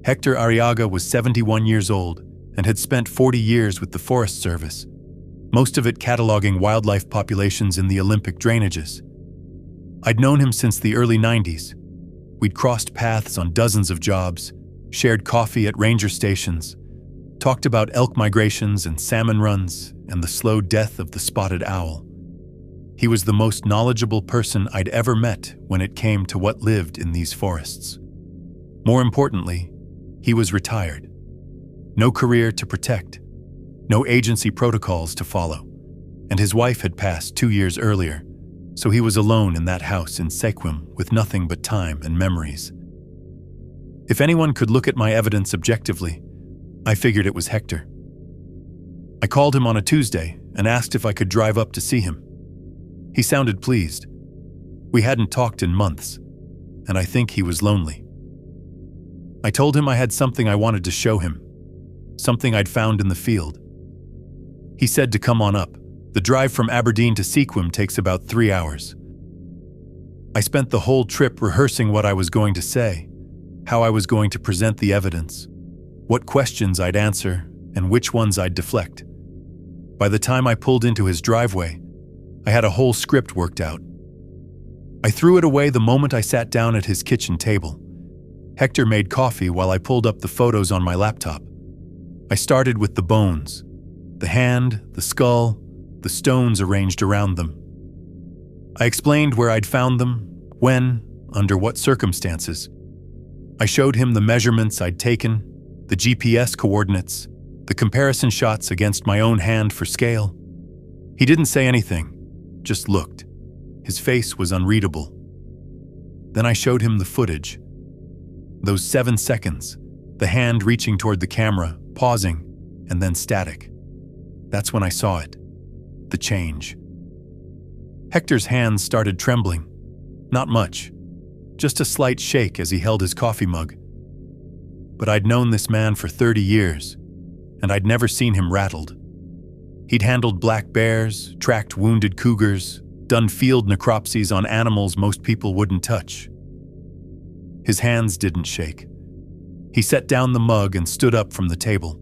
Hector Arriaga was 71 years old and had spent 40 years with the Forest Service, most of it cataloging wildlife populations in the Olympic drainages. I'd known him since the early 90s. We'd crossed paths on dozens of jobs, shared coffee at ranger stations, talked about elk migrations and salmon runs and the slow death of the spotted owl. He was the most knowledgeable person I'd ever met when it came to what lived in these forests. More importantly, he was retired. No career to protect, no agency protocols to follow, and his wife had passed 2 years earlier, so he was alone in that house in Sequim with nothing but time and memories. If anyone could look at my evidence objectively, I figured it was Hector. I called him on a Tuesday and asked if I could drive up to see him. He sounded pleased. We hadn't talked in months, and I think he was lonely. I told him I had something I wanted to show him, something I'd found in the field. He said to come on up. The drive from Aberdeen to Sequim takes about 3 hours. I spent the whole trip rehearsing what I was going to say, how I was going to present the evidence, what questions I'd answer, and which ones I'd deflect. By the time I pulled into his driveway, I had a whole script worked out. I threw it away the moment I sat down at his kitchen table. Hector made coffee while I pulled up the photos on my laptop. I started with the bones, the hand, the skull, the stones arranged around them. I explained where I'd found them, when, under what circumstances. I showed him the measurements I'd taken, the GPS coordinates, the comparison shots against my own hand for scale. He didn't say anything, just looked. His face was unreadable. Then I showed him the footage. Those 7 seconds, the hand reaching toward the camera, pausing, and then static. That's when I saw it. The change. Hector's hands started trembling. Not much. Just a slight shake as he held his coffee mug. But I'd known this man for 30 years, and I'd never seen him rattled. He'd handled black bears, tracked wounded cougars, done field necropsies on animals most people wouldn't touch. His hands didn't shake. He set down the mug and stood up from the table.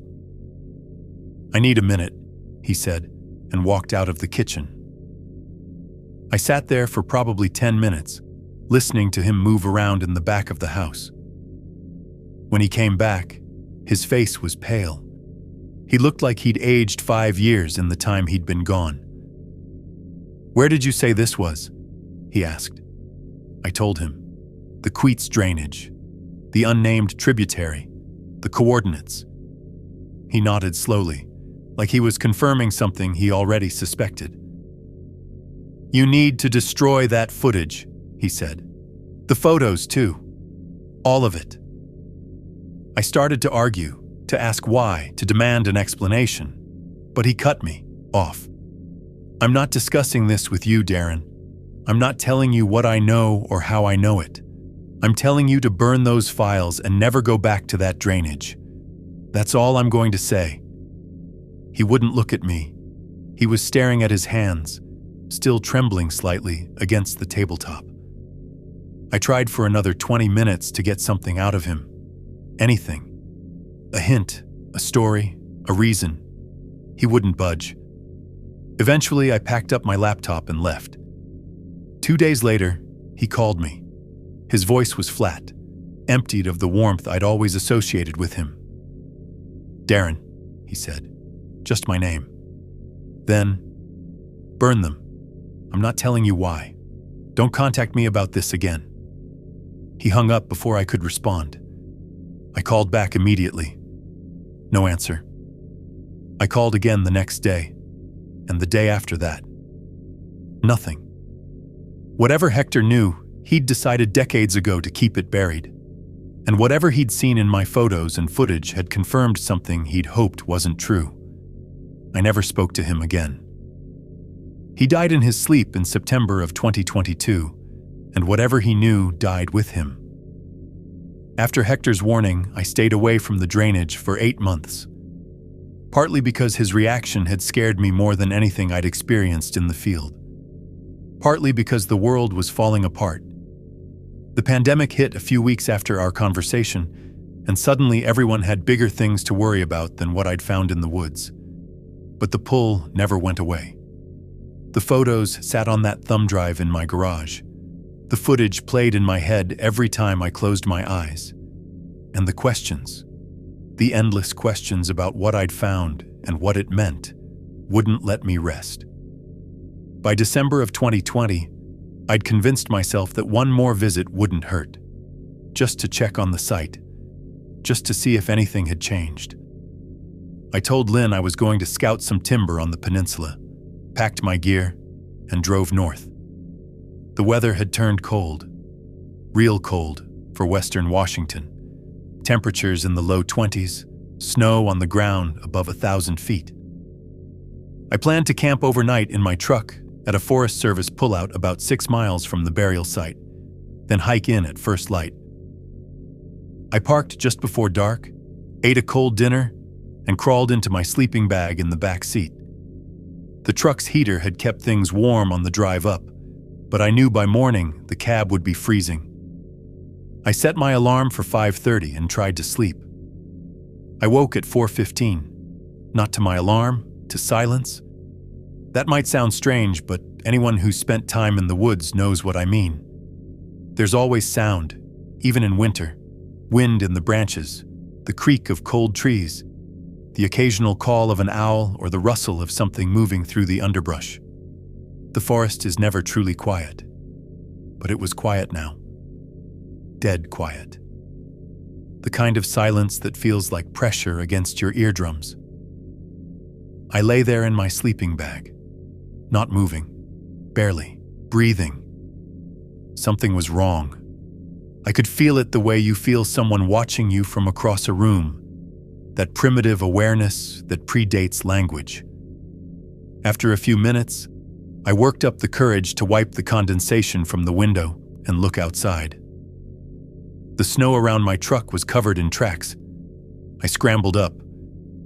"I need a minute," he said, and walked out of the kitchen. I sat there for probably 10 minutes, listening to him move around in the back of the house. When he came back, his face was pale. He looked like he'd aged 5 years in the time he'd been gone. "Where did you say this was?" he asked. I told him. The Queets drainage, the unnamed tributary, the coordinates. He nodded slowly, like he was confirming something he already suspected. "You need to destroy that footage," he said. "The photos, too. All of it." I started to argue, to ask why, to demand an explanation, but he cut me off. "I'm not discussing this with you, Darren. I'm not telling you what I know or how I know it. I'm telling you to burn those files and never go back to that drainage. That's all I'm going to say." He wouldn't look at me. He was staring at his hands, still trembling slightly against the tabletop. I tried for another 20 minutes to get something out of him. Anything. A hint, a story, a reason. He wouldn't budge. Eventually, I packed up my laptop and left. 2 days later, he called me. His voice was flat, emptied of the warmth I'd always associated with him. "Darren," he said, "just my name." Then, "Burn them. I'm not telling you why. Don't contact me about this again." He hung up before I could respond. I called back immediately. No answer. I called again the next day, and the day after that. Nothing. Whatever Hector knew, he'd decided decades ago to keep it buried. And whatever he'd seen in my photos and footage had confirmed something he'd hoped wasn't true. I never spoke to him again. He died in his sleep in September of 2022, and whatever he knew died with him. After Hector's warning, I stayed away from the drainage for 8 months. Partly because his reaction had scared me more than anything I'd experienced in the field. Partly because the world was falling apart. The pandemic hit a few weeks after our conversation, and suddenly everyone had bigger things to worry about than what I'd found in the woods. But the pull never went away. The photos sat on that thumb drive in my garage. The footage played in my head every time I closed my eyes. And the questions, the endless questions about what I'd found and what it meant, wouldn't let me rest. By December of 2020, I'd convinced myself that one more visit wouldn't hurt. Just to check on the site. Just to see if anything had changed. I told Lynn I was going to scout some timber on the peninsula, packed my gear, and drove north. The weather had turned cold. Real cold for western Washington. Temperatures in the low 20s, snow on the ground above 1,000 feet. I planned to camp overnight in my truck at a Forest Service pullout about 6 miles from the burial site, then hike in at first light. I parked just before dark, ate a cold dinner, and crawled into my sleeping bag in the back seat. The truck's heater had kept things warm on the drive up, but I knew by morning the cab would be freezing. I set my alarm for 5:30 and tried to sleep. I woke at 4:15, not to my alarm, to silence. That might sound strange, but anyone who's spent time in the woods knows what I mean. There's always sound, even in winter. Wind in the branches, the creak of cold trees, the occasional call of an owl or the rustle of something moving through the underbrush. The forest is never truly quiet, but it was quiet now. dead quiet. The kind of silence that feels like pressure against your eardrums. I lay there in my sleeping bag, not moving, barely, breathing. Something was wrong. I could feel it the way you feel someone watching you from across a room, that primitive awareness that predates language. After a few minutes, I worked up the courage to wipe the condensation from the window and look outside. The snow around my truck was covered in tracks. I scrambled up,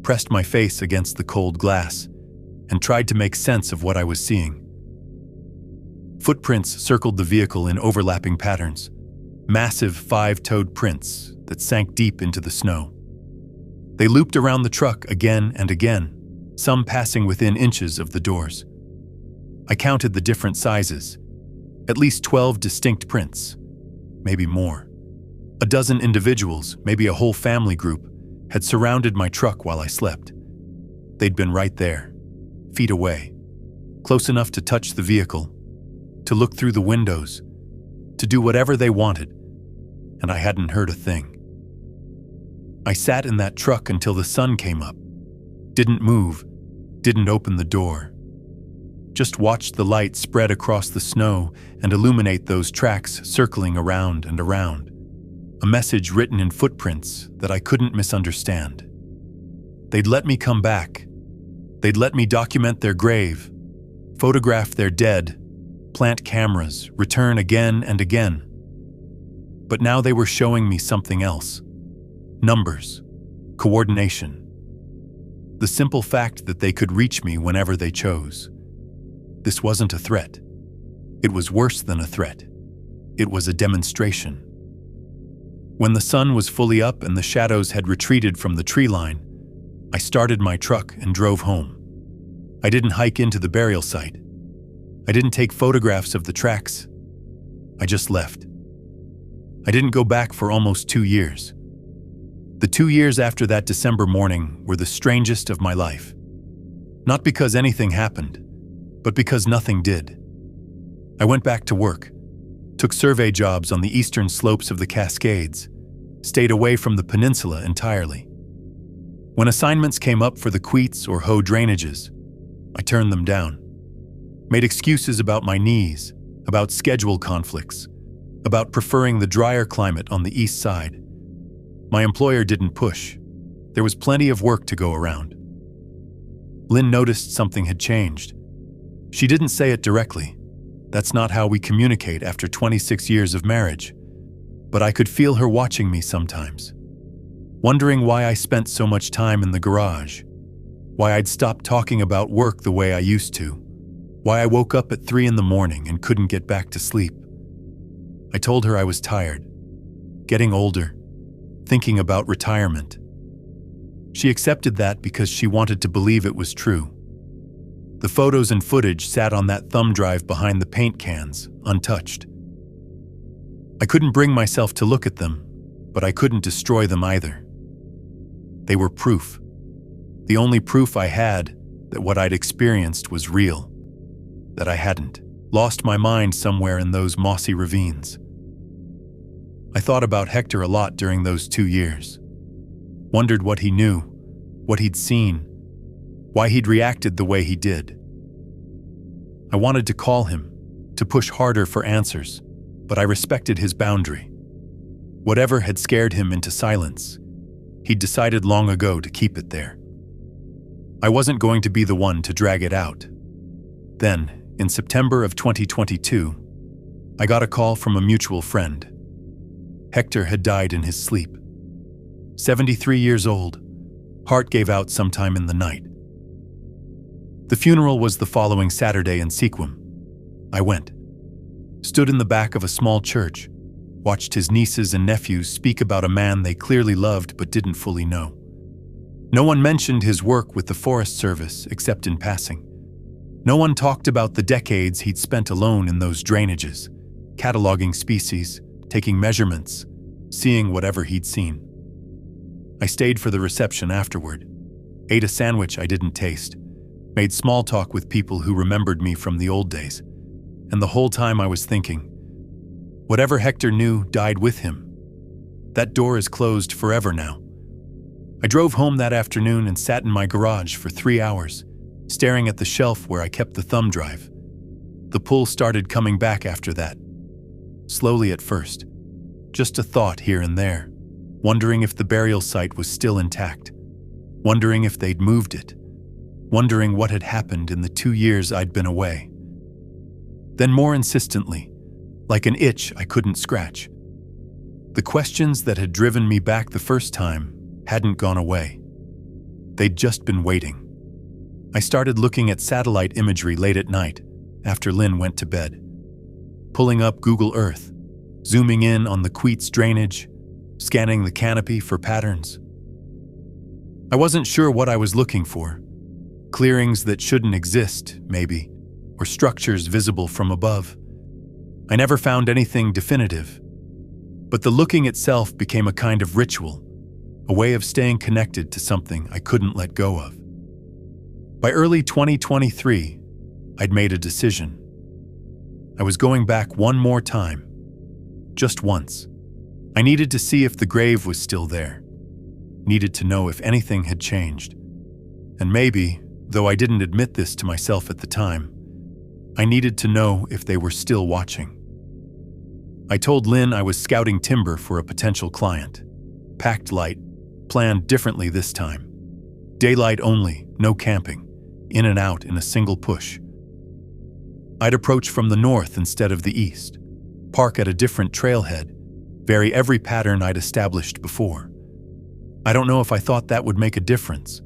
pressed my face against the cold glass, and tried to make sense of what I was seeing. Footprints circled the vehicle in overlapping patterns, massive 5-toed prints that sank deep into the snow. They looped around the truck again and again, some passing within inches of the doors. I counted the different sizes, at least 12 distinct prints, maybe more. A dozen individuals, maybe a whole family group, had surrounded my truck while I slept. They'd been right there, feet away, close enough to touch the vehicle, to look through the windows, to do whatever they wanted, and I hadn't heard a thing. I sat in that truck until the sun came up, didn't move, didn't open the door. Just watched the light spread across the snow and illuminate those tracks circling around and around. A message written in footprints that I couldn't misunderstand. They'd let me come back. They'd let me document their grave, photograph their dead, plant cameras, return again and again. But now they were showing me something else. Numbers, coordination. The simple fact that they could reach me whenever they chose. This wasn't a threat. It was worse than a threat. It was a demonstration. When the sun was fully up and the shadows had retreated from the tree line, I started my truck and drove home. I didn't hike into the burial site. I didn't take photographs of the tracks. I just left. I didn't go back for almost 2 years. The 2 years after that December morning were the strangest of my life. Not because anything happened, but because nothing did. I went back to work, took survey jobs on the eastern slopes of the Cascades, stayed away from the peninsula entirely. When assignments came up for the Queets or Hoh drainages, I turned them down. Made excuses about my knees, about schedule conflicts, about preferring the drier climate on the east side. My employer didn't push. There was plenty of work to go around. Lynn noticed something had changed. She didn't say it directly. That's not how we communicate after 26 years of marriage. But I could feel her watching me sometimes, wondering why I spent so much time in the garage, why I'd stopped talking about work the way I used to, why I woke up at 3 in the morning and couldn't get back to sleep. I told her I was tired, getting older, thinking about retirement. She accepted that because she wanted to believe it was true. The photos and footage sat on that thumb drive behind the paint cans, untouched. I couldn't bring myself to look at them, but I couldn't destroy them either. They were proof. The only proof I had that what I'd experienced was real, that I hadn't lost my mind somewhere in those mossy ravines. I thought about Hector a lot during those 2 years. Wondered what he knew, what he'd seen, why he'd reacted the way he did. I wanted to call him, to push harder for answers, but I respected his boundary. Whatever had scared him into silence, he'd decided long ago to keep it there. I wasn't going to be the one to drag it out. Then, in September of 2022, I got a call from a mutual friend. Hector had died in his sleep. 73 years old, heart gave out sometime in the night. The funeral was the following Saturday in Sequim. I went. Stood in the back of a small church, watched his nieces and nephews speak about a man they clearly loved but didn't fully know. No one mentioned his work with the Forest Service except in passing. No one talked about the decades he'd spent alone in those drainages, cataloging species, taking measurements, seeing whatever he'd seen. I stayed for the reception afterward, ate a sandwich I didn't taste, made small talk with people who remembered me from the old days, and the whole time I was thinking, whatever Hector knew died with him, That door is closed forever now. I drove home that afternoon and sat in my garage for 3 hours, staring at the shelf where I kept the thumb drive. The pull started coming back after that. Slowly at first. Just a thought here and there, wondering if the burial site was still intact, wondering if they'd moved it, wondering what had happened in the 2 years I'd been away. Then more insistently, like an itch I couldn't scratch. The questions that had driven me back the first time hadn't gone away. They'd just been waiting. I started looking at satellite imagery late at night, after Lynn went to bed. Pulling up Google Earth, zooming in on the Queets drainage, scanning the canopy for patterns. I wasn't sure what I was looking for. Clearings that shouldn't exist, maybe, or structures visible from above. I never found anything definitive. But the looking itself became a kind of ritual, a way of staying connected to something I couldn't let go of. By early 2023, I'd made a decision. I was going back one more time. Just once. I needed to see if the grave was still there. Needed to know if anything had changed. And maybe, though I didn't admit this to myself at the time, I needed to know if they were still watching. I told Lynn I was scouting timber for a potential client. Packed light, planned differently this time. Daylight only, no camping, in and out in a single push. I'd approach from the north instead of the east, park at a different trailhead, vary every pattern I'd established before. I don't know if I thought that would make a difference.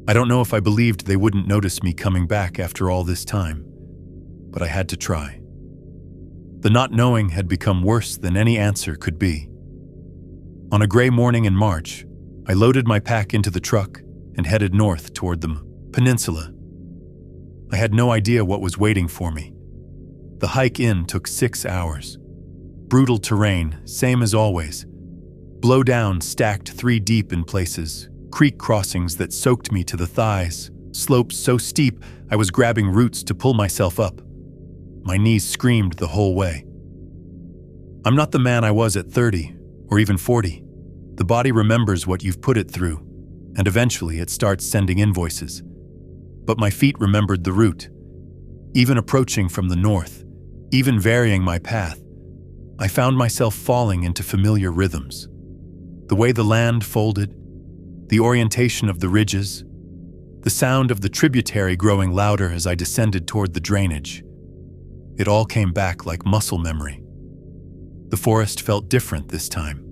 I don't know if I believed they wouldn't notice me coming back after all this time, but I had to try. The not knowing had become worse than any answer could be. On a gray morning in March, I loaded my pack into the truck and headed north toward the peninsula. I had no idea what was waiting for me. The hike in took 6 hours. Brutal terrain, same as always. Blow down stacked 3 deep in places, creek crossings that soaked me to the thighs, slopes so steep I was grabbing roots to pull myself up. My knees screamed the whole way. I'm not the man I was at 30, or even 40. The body remembers what you've put it through, and eventually it starts sending invoices. But my feet remembered the route. Even approaching from the north, even varying my path, I found myself falling into familiar rhythms. The way the land folded, the orientation of the ridges, the sound of the tributary growing louder as I descended toward the drainage. It all came back like muscle memory. The forest felt different this time.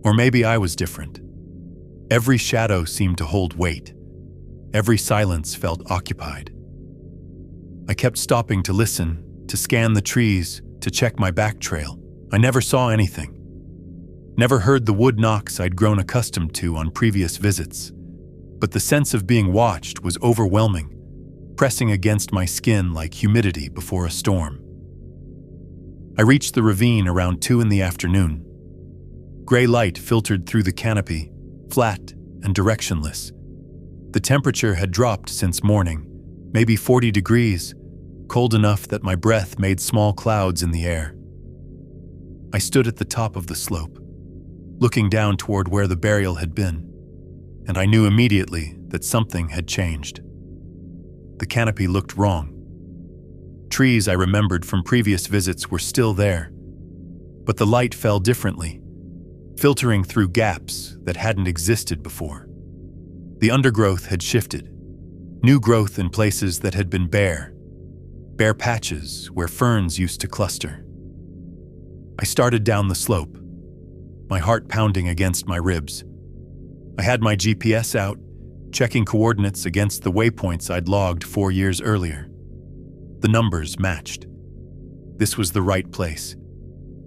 Or maybe I was different. Every shadow seemed to hold weight. Every silence felt occupied. I kept stopping to listen, to scan the trees, to check my back trail. I never saw anything. Never heard the wood knocks I'd grown accustomed to on previous visits. But the sense of being watched was overwhelming, pressing against my skin like humidity before a storm. I reached the ravine around 2 in the afternoon. Gray light filtered through the canopy, flat and directionless. The temperature had dropped since morning, maybe 40 degrees, cold enough that my breath made small clouds in the air. I stood at the top of the slope, looking down toward where the burial had been, and I knew immediately that something had changed. The canopy looked wrong. Trees I remembered from previous visits were still there, but the light fell differently, filtering through gaps that hadn't existed before. The undergrowth had shifted, new growth in places that had been bare patches where ferns used to cluster. I started down the slope, my heart pounding against my ribs. I had my GPS out, checking coordinates against the waypoints I'd logged 4 years earlier. The numbers matched. This was the right place,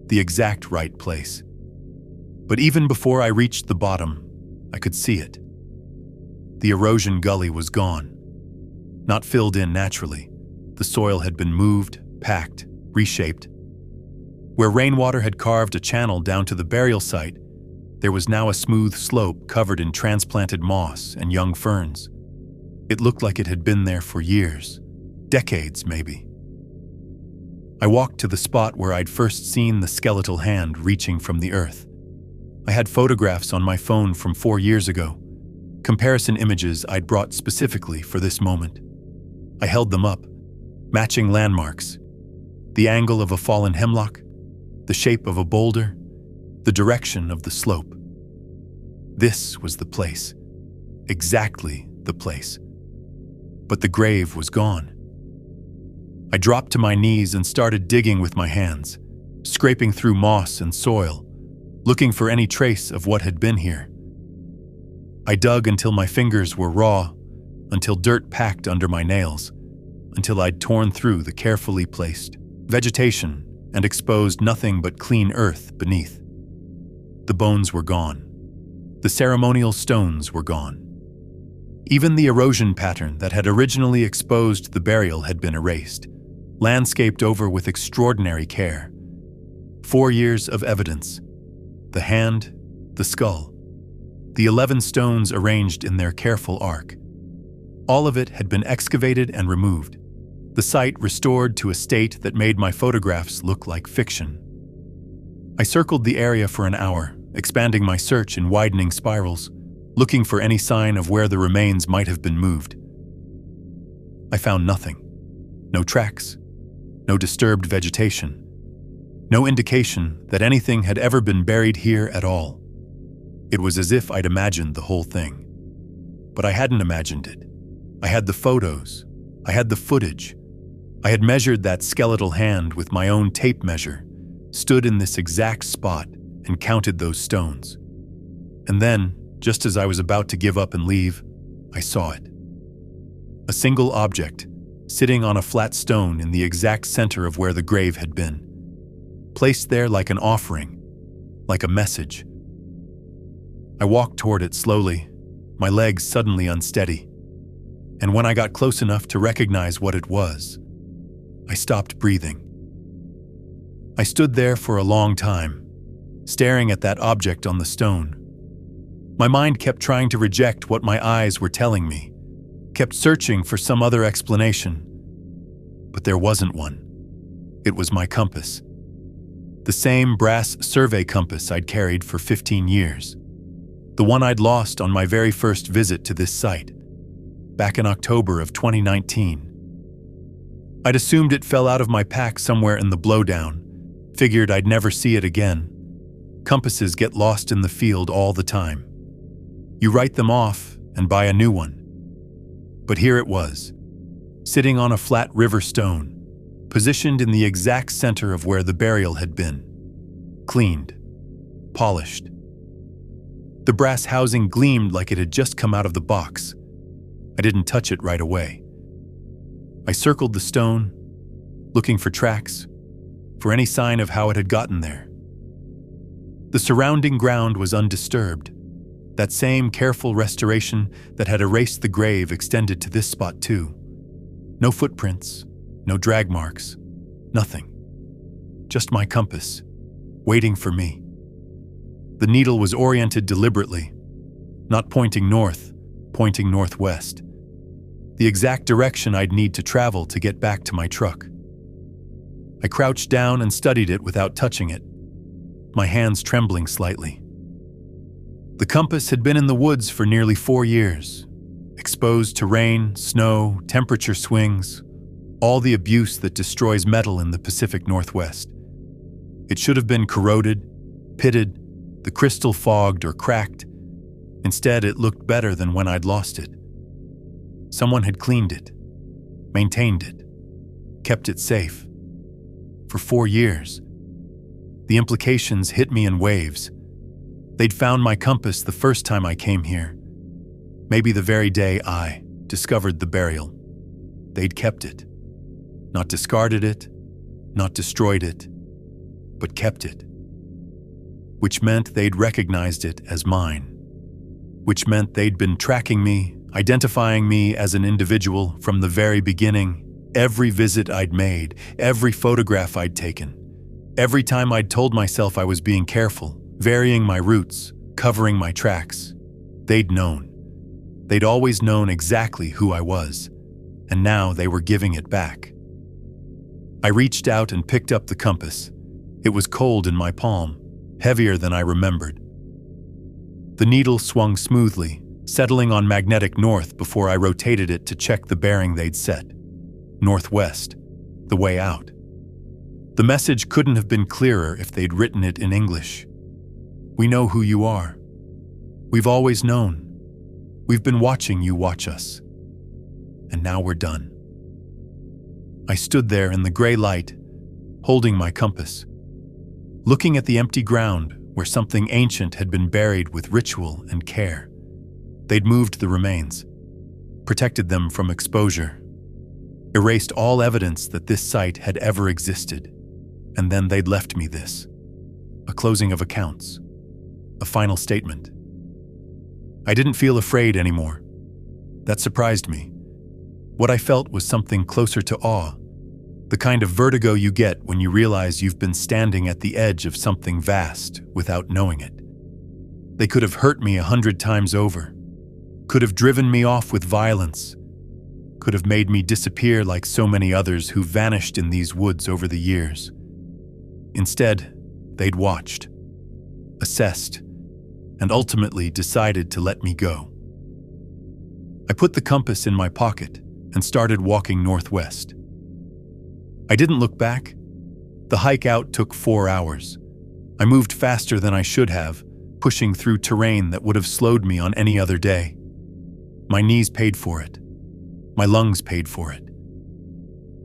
the exact right place. But even before I reached the bottom, I could see it. The erosion gully was gone, not filled in naturally. The soil had been moved, packed, reshaped. Where rainwater had carved a channel down to the burial site, there was now a smooth slope covered in transplanted moss and young ferns. It looked like it had been there for years, decades maybe. I walked to the spot where I'd first seen the skeletal hand reaching from the earth. I had photographs on my phone from 4 years ago, comparison images I'd brought specifically for this moment. I held them up, matching landmarks, the angle of a fallen hemlock, the shape of a boulder, the direction of the slope. This was the place, exactly the place. But the grave was gone. I dropped to my knees and started digging with my hands, scraping through moss and soil, looking for any trace of what had been here. I dug until my fingers were raw, until dirt packed under my nails, until I'd torn through the carefully placed vegetation and exposed nothing but clean earth beneath. The bones were gone. The ceremonial stones were gone. Even the erosion pattern that had originally exposed the burial had been erased, landscaped over with extraordinary care. 4 years of evidence. The hand, the skull, the 11 stones arranged in their careful arc. All of it had been excavated and removed, the site restored to a state that made my photographs look like fiction. I circled the area for an hour, expanding my search in widening spirals, looking for any sign of where the remains might have been moved. I found nothing. No tracks, no disturbed vegetation, no indication that anything had ever been buried here at all. It was as if I'd imagined the whole thing. But I hadn't imagined it. I had the photos. I had the footage. I had measured that skeletal hand with my own tape measure, stood in this exact spot and counted those stones. And then, just as I was about to give up and leave, I saw it. A single object, sitting on a flat stone in the exact center of where the grave had been, placed there like an offering, like a message. I walked toward it slowly, my legs suddenly unsteady, and when I got close enough to recognize what it was, I stopped breathing. I stood there for a long time, staring at that object on the stone. My mind kept trying to reject what my eyes were telling me, kept searching for some other explanation. But there wasn't one. It was my compass. The same brass survey compass I'd carried for 15 years. The one I'd lost on my very first visit to this site, back in October of 2019. I'd assumed it fell out of my pack somewhere in the blowdown, figured I'd never see it again. Compasses get lost in the field all the time. You write them off and buy a new one. But here it was, sitting on a flat river stone, positioned in the exact center of where the burial had been. Cleaned, polished. The brass housing gleamed like it had just come out of the box. I didn't touch it right away. I circled the stone, looking for tracks, for any sign of how it had gotten there. The surrounding ground was undisturbed. That same careful restoration that had erased the grave extended to this spot too. No footprints, no drag marks, nothing. Just my compass, waiting for me. The needle was oriented deliberately, not pointing north, pointing northwest. The exact direction I'd need to travel to get back to my truck. I crouched down and studied it without touching it, my hands trembling slightly. The compass had been in the woods for nearly 4 years, exposed to rain, snow, temperature swings, all the abuse that destroys metal in the Pacific Northwest. It should have been corroded, pitted, the crystal fogged or cracked. Instead, it looked better than when I'd lost it. Someone had cleaned it, maintained it, kept it safe. For 4 years. The implications hit me in waves. They'd found my compass the first time I came here. Maybe the very day I discovered the burial. They'd kept it. Not discarded it, not destroyed it, but kept it. Which meant they'd recognized it as mine. Which meant they'd been tracking me, identifying me as an individual from the very beginning. Every visit I'd made, every photograph I'd taken, every time I'd told myself I was being careful, varying my routes, covering my tracks, they'd known. They'd always known exactly who I was, and now they were giving it back. I reached out and picked up the compass. It was cold in my palm, heavier than I remembered. The needle swung smoothly, settling on magnetic north before I rotated it to check the bearing they'd set. Northwest, the way out. The message couldn't have been clearer if they'd written it in English. We know who you are. We've always known. We've been watching you watch us. And now we're done. I stood there in the gray light, holding my compass, looking at the empty ground where something ancient had been buried with ritual and care. They'd moved the remains, protected them from exposure, erased all evidence that this site had ever existed, and then they'd left me this. A closing of accounts. A final statement. I didn't feel afraid anymore. That surprised me. What I felt was something closer to awe, the kind of vertigo you get when you realize you've been standing at the edge of something vast without knowing it. They could have hurt me 100 times over, could have driven me off with violence, could have made me disappear like so many others who vanished in these woods over the years. Instead, they'd watched, assessed, and ultimately decided to let me go. I put the compass in my pocket and started walking northwest. I didn't look back. The hike out took 4 hours. I moved faster than I should have, pushing through terrain that would have slowed me on any other day. My knees paid for it. My lungs paid for it.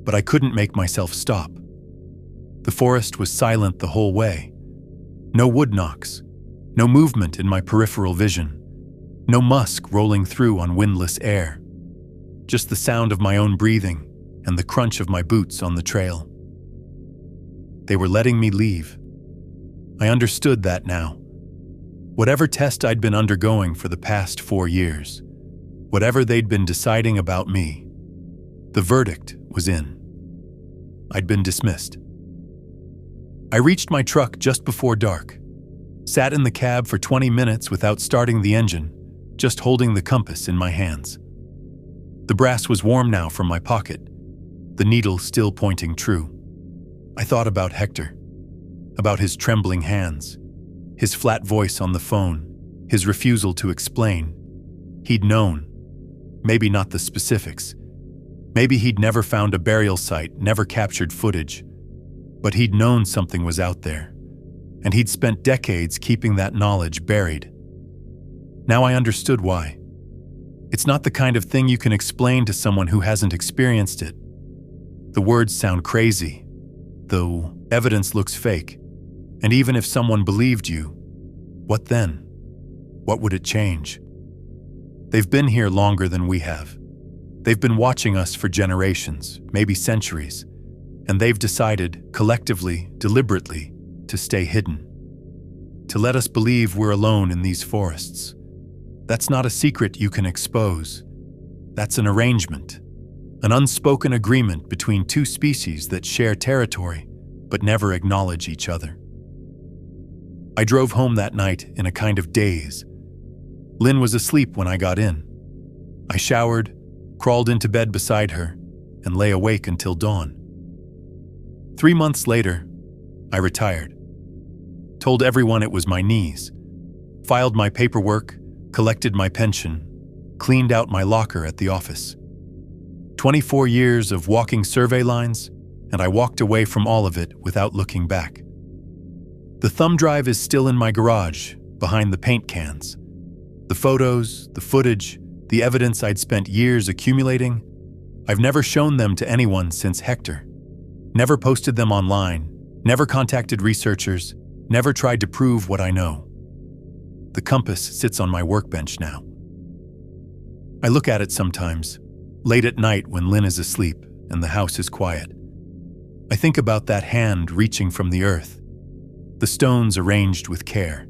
But I couldn't make myself stop. The forest was silent the whole way. No wood knocks, no movement in my peripheral vision, no musk rolling through on windless air. Just the sound of my own breathing and the crunch of my boots on the trail. They were letting me leave. I understood that now. Whatever test I'd been undergoing for the past 4 years, whatever they'd been deciding about me, the verdict was in. I'd been dismissed. I reached my truck just before dark, sat in the cab for 20 minutes without starting the engine, just holding the compass in my hands. The brass was warm now from my pocket, the needle still pointing true. I thought about Hector, about his trembling hands, his flat voice on the phone, his refusal to explain. He'd known, maybe not the specifics. Maybe he'd never found a burial site, never captured footage, but he'd known something was out there, and he'd spent decades keeping that knowledge buried. Now I understood why. It's not the kind of thing you can explain to someone who hasn't experienced it. The words sound crazy, though evidence looks fake. And even if someone believed you, what then? What would it change? They've been here longer than we have. They've been watching us for generations, maybe centuries, and they've decided, collectively, deliberately, to stay hidden. To let us believe we're alone in these forests. That's not a secret you can expose. That's an arrangement, an unspoken agreement between two species that share territory but never acknowledge each other. I drove home that night in a kind of daze. Lynn was asleep when I got in. I showered, crawled into bed beside her, and lay awake until dawn. 3 months later, I retired. Told everyone it was my knees. Filed my paperwork, collected my pension, cleaned out my locker at the office. 24 years of walking survey lines, and I walked away from all of it without looking back. The thumb drive is still in my garage, behind the paint cans. The photos, the footage, the evidence I'd spent years accumulating, I've never shown them to anyone since Hector. Never posted them online, never contacted researchers, never tried to prove what I know. The compass sits on my workbench now. I look at it sometimes, late at night when Lynn is asleep and the house is quiet. I think about that hand reaching from the earth, the stones arranged with care,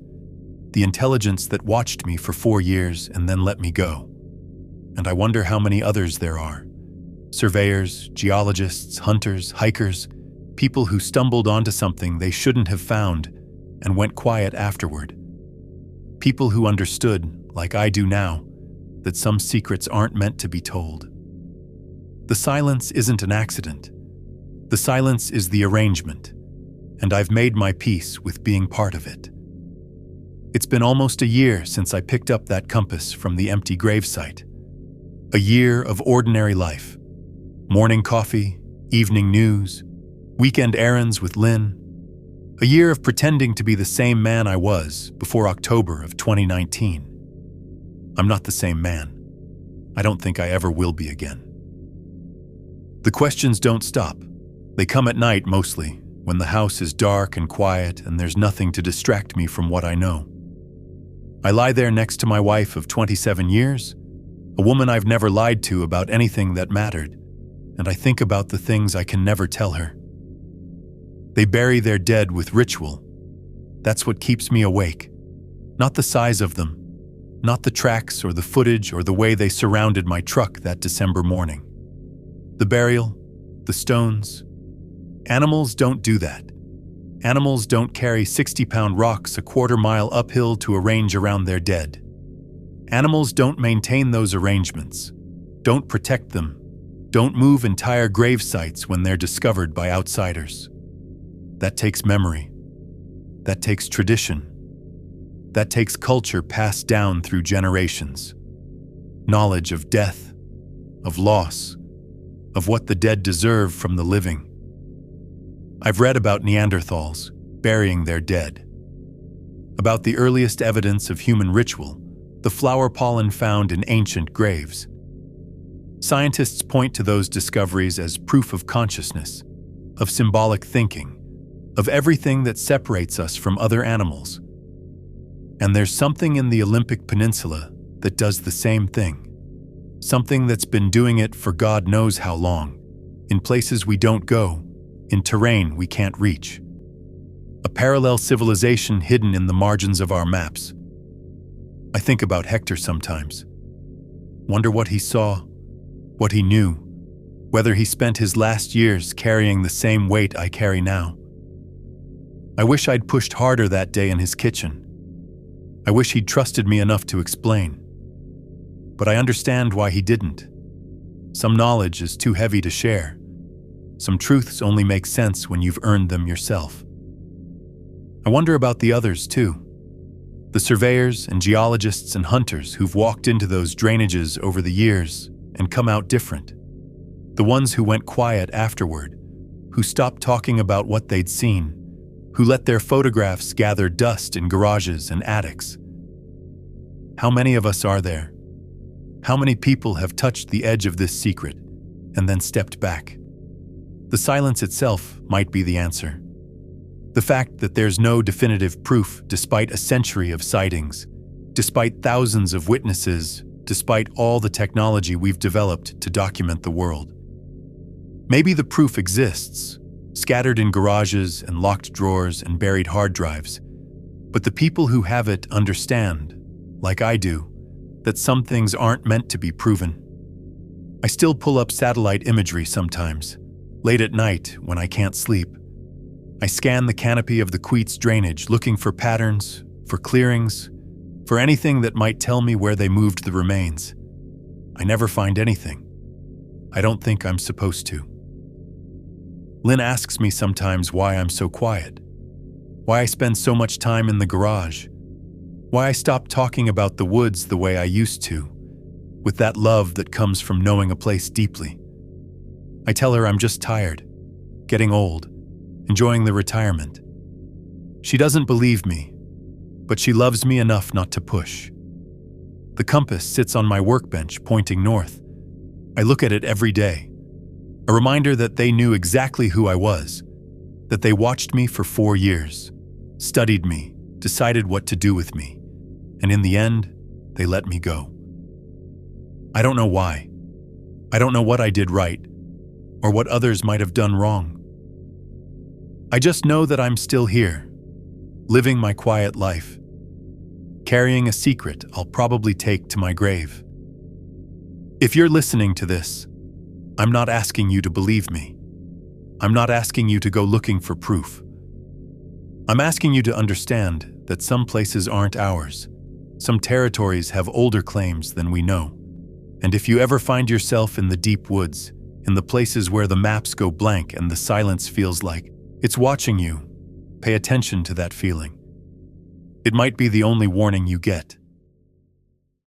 the intelligence that watched me for 4 years and then let me go. And I wonder how many others there are. Surveyors, geologists, hunters, hikers, people who stumbled onto something they shouldn't have found and went quiet afterward. People who understood, like I do now, that some secrets aren't meant to be told. The silence isn't an accident. The silence is the arrangement, and I've made my peace with being part of it. It's been almost a year since I picked up that compass from the empty gravesite. A year of ordinary life. Morning coffee, evening news, weekend errands with Lynn. A year of pretending to be the same man I was before October of 2019. I'm not the same man. I don't think I ever will be again. The questions don't stop. They come at night mostly, when the house is dark and quiet and there's nothing to distract me from what I know. I lie there next to my wife of 27 years, a woman I've never lied to about anything that mattered, and I think about the things I can never tell her. They bury their dead with ritual. That's what keeps me awake. Not the size of them, not the tracks or the footage or the way they surrounded my truck that December morning. The burial, the stones. Animals don't do that. Animals don't carry 60-pound rocks a quarter-mile uphill to arrange around their dead. Animals don't maintain those arrangements, don't protect them, don't move entire grave sites when they're discovered by outsiders. That takes memory. That takes tradition. That takes culture passed down through generations. Knowledge of death, of loss, of what the dead deserve from the living. I've read about Neanderthals burying their dead, about the earliest evidence of human ritual, the flower pollen found in ancient graves. Scientists point to those discoveries as proof of consciousness, of symbolic thinking, of everything that separates us from other animals. And there's something in the Olympic Peninsula that does the same thing. Something that's been doing it for God knows how long, in places we don't go, in terrain we can't reach. A parallel civilization hidden in the margins of our maps. I think about Hector sometimes. Wonder what he saw, what he knew, whether he spent his last years carrying the same weight I carry now. I wish I'd pushed harder that day in his kitchen. I wish he'd trusted me enough to explain. But I understand why he didn't. Some knowledge is too heavy to share. Some truths only make sense when you've earned them yourself. I wonder about the others, too. The surveyors and geologists and hunters who've walked into those drainages over the years and come out different. The ones who went quiet afterward, who stopped talking about what they'd seen, who let their photographs gather dust in garages and attics. How many of us are there? How many people have touched the edge of this secret and then stepped back? The silence itself might be the answer. The fact that there's no definitive proof despite a century of sightings, despite thousands of witnesses, despite all the technology we've developed to document the world. Maybe the proof exists, scattered in garages and locked drawers and buried hard drives, but the people who have it understand, like I do, that some things aren't meant to be proven. I still pull up satellite imagery sometimes, late at night when I can't sleep. I scan the canopy of the Queets drainage looking for patterns, for clearings, for anything that might tell me where they moved the remains. I never find anything. I don't think I'm supposed to. Lynn asks me sometimes why I'm so quiet, why I spend so much time in the garage, why I stopped talking about the woods the way I used to, with that love that comes from knowing a place deeply. I tell her I'm just tired, getting old, enjoying the retirement. She doesn't believe me, but she loves me enough not to push. The compass sits on my workbench pointing north. I look at it every day, a reminder that they knew exactly who I was, that they watched me for 4 years, studied me, decided what to do with me, and in the end, they let me go. I don't know why. I don't know what I did right, or what others might have done wrong. I just know that I'm still here, living my quiet life, carrying a secret I'll probably take to my grave. If you're listening to this, I'm not asking you to believe me. I'm not asking you to go looking for proof. I'm asking you to understand that some places aren't ours. Some territories have older claims than we know. And if you ever find yourself in the deep woods, in the places where the maps go blank and the silence feels like it's watching you, pay attention to that feeling. It might be the only warning you get.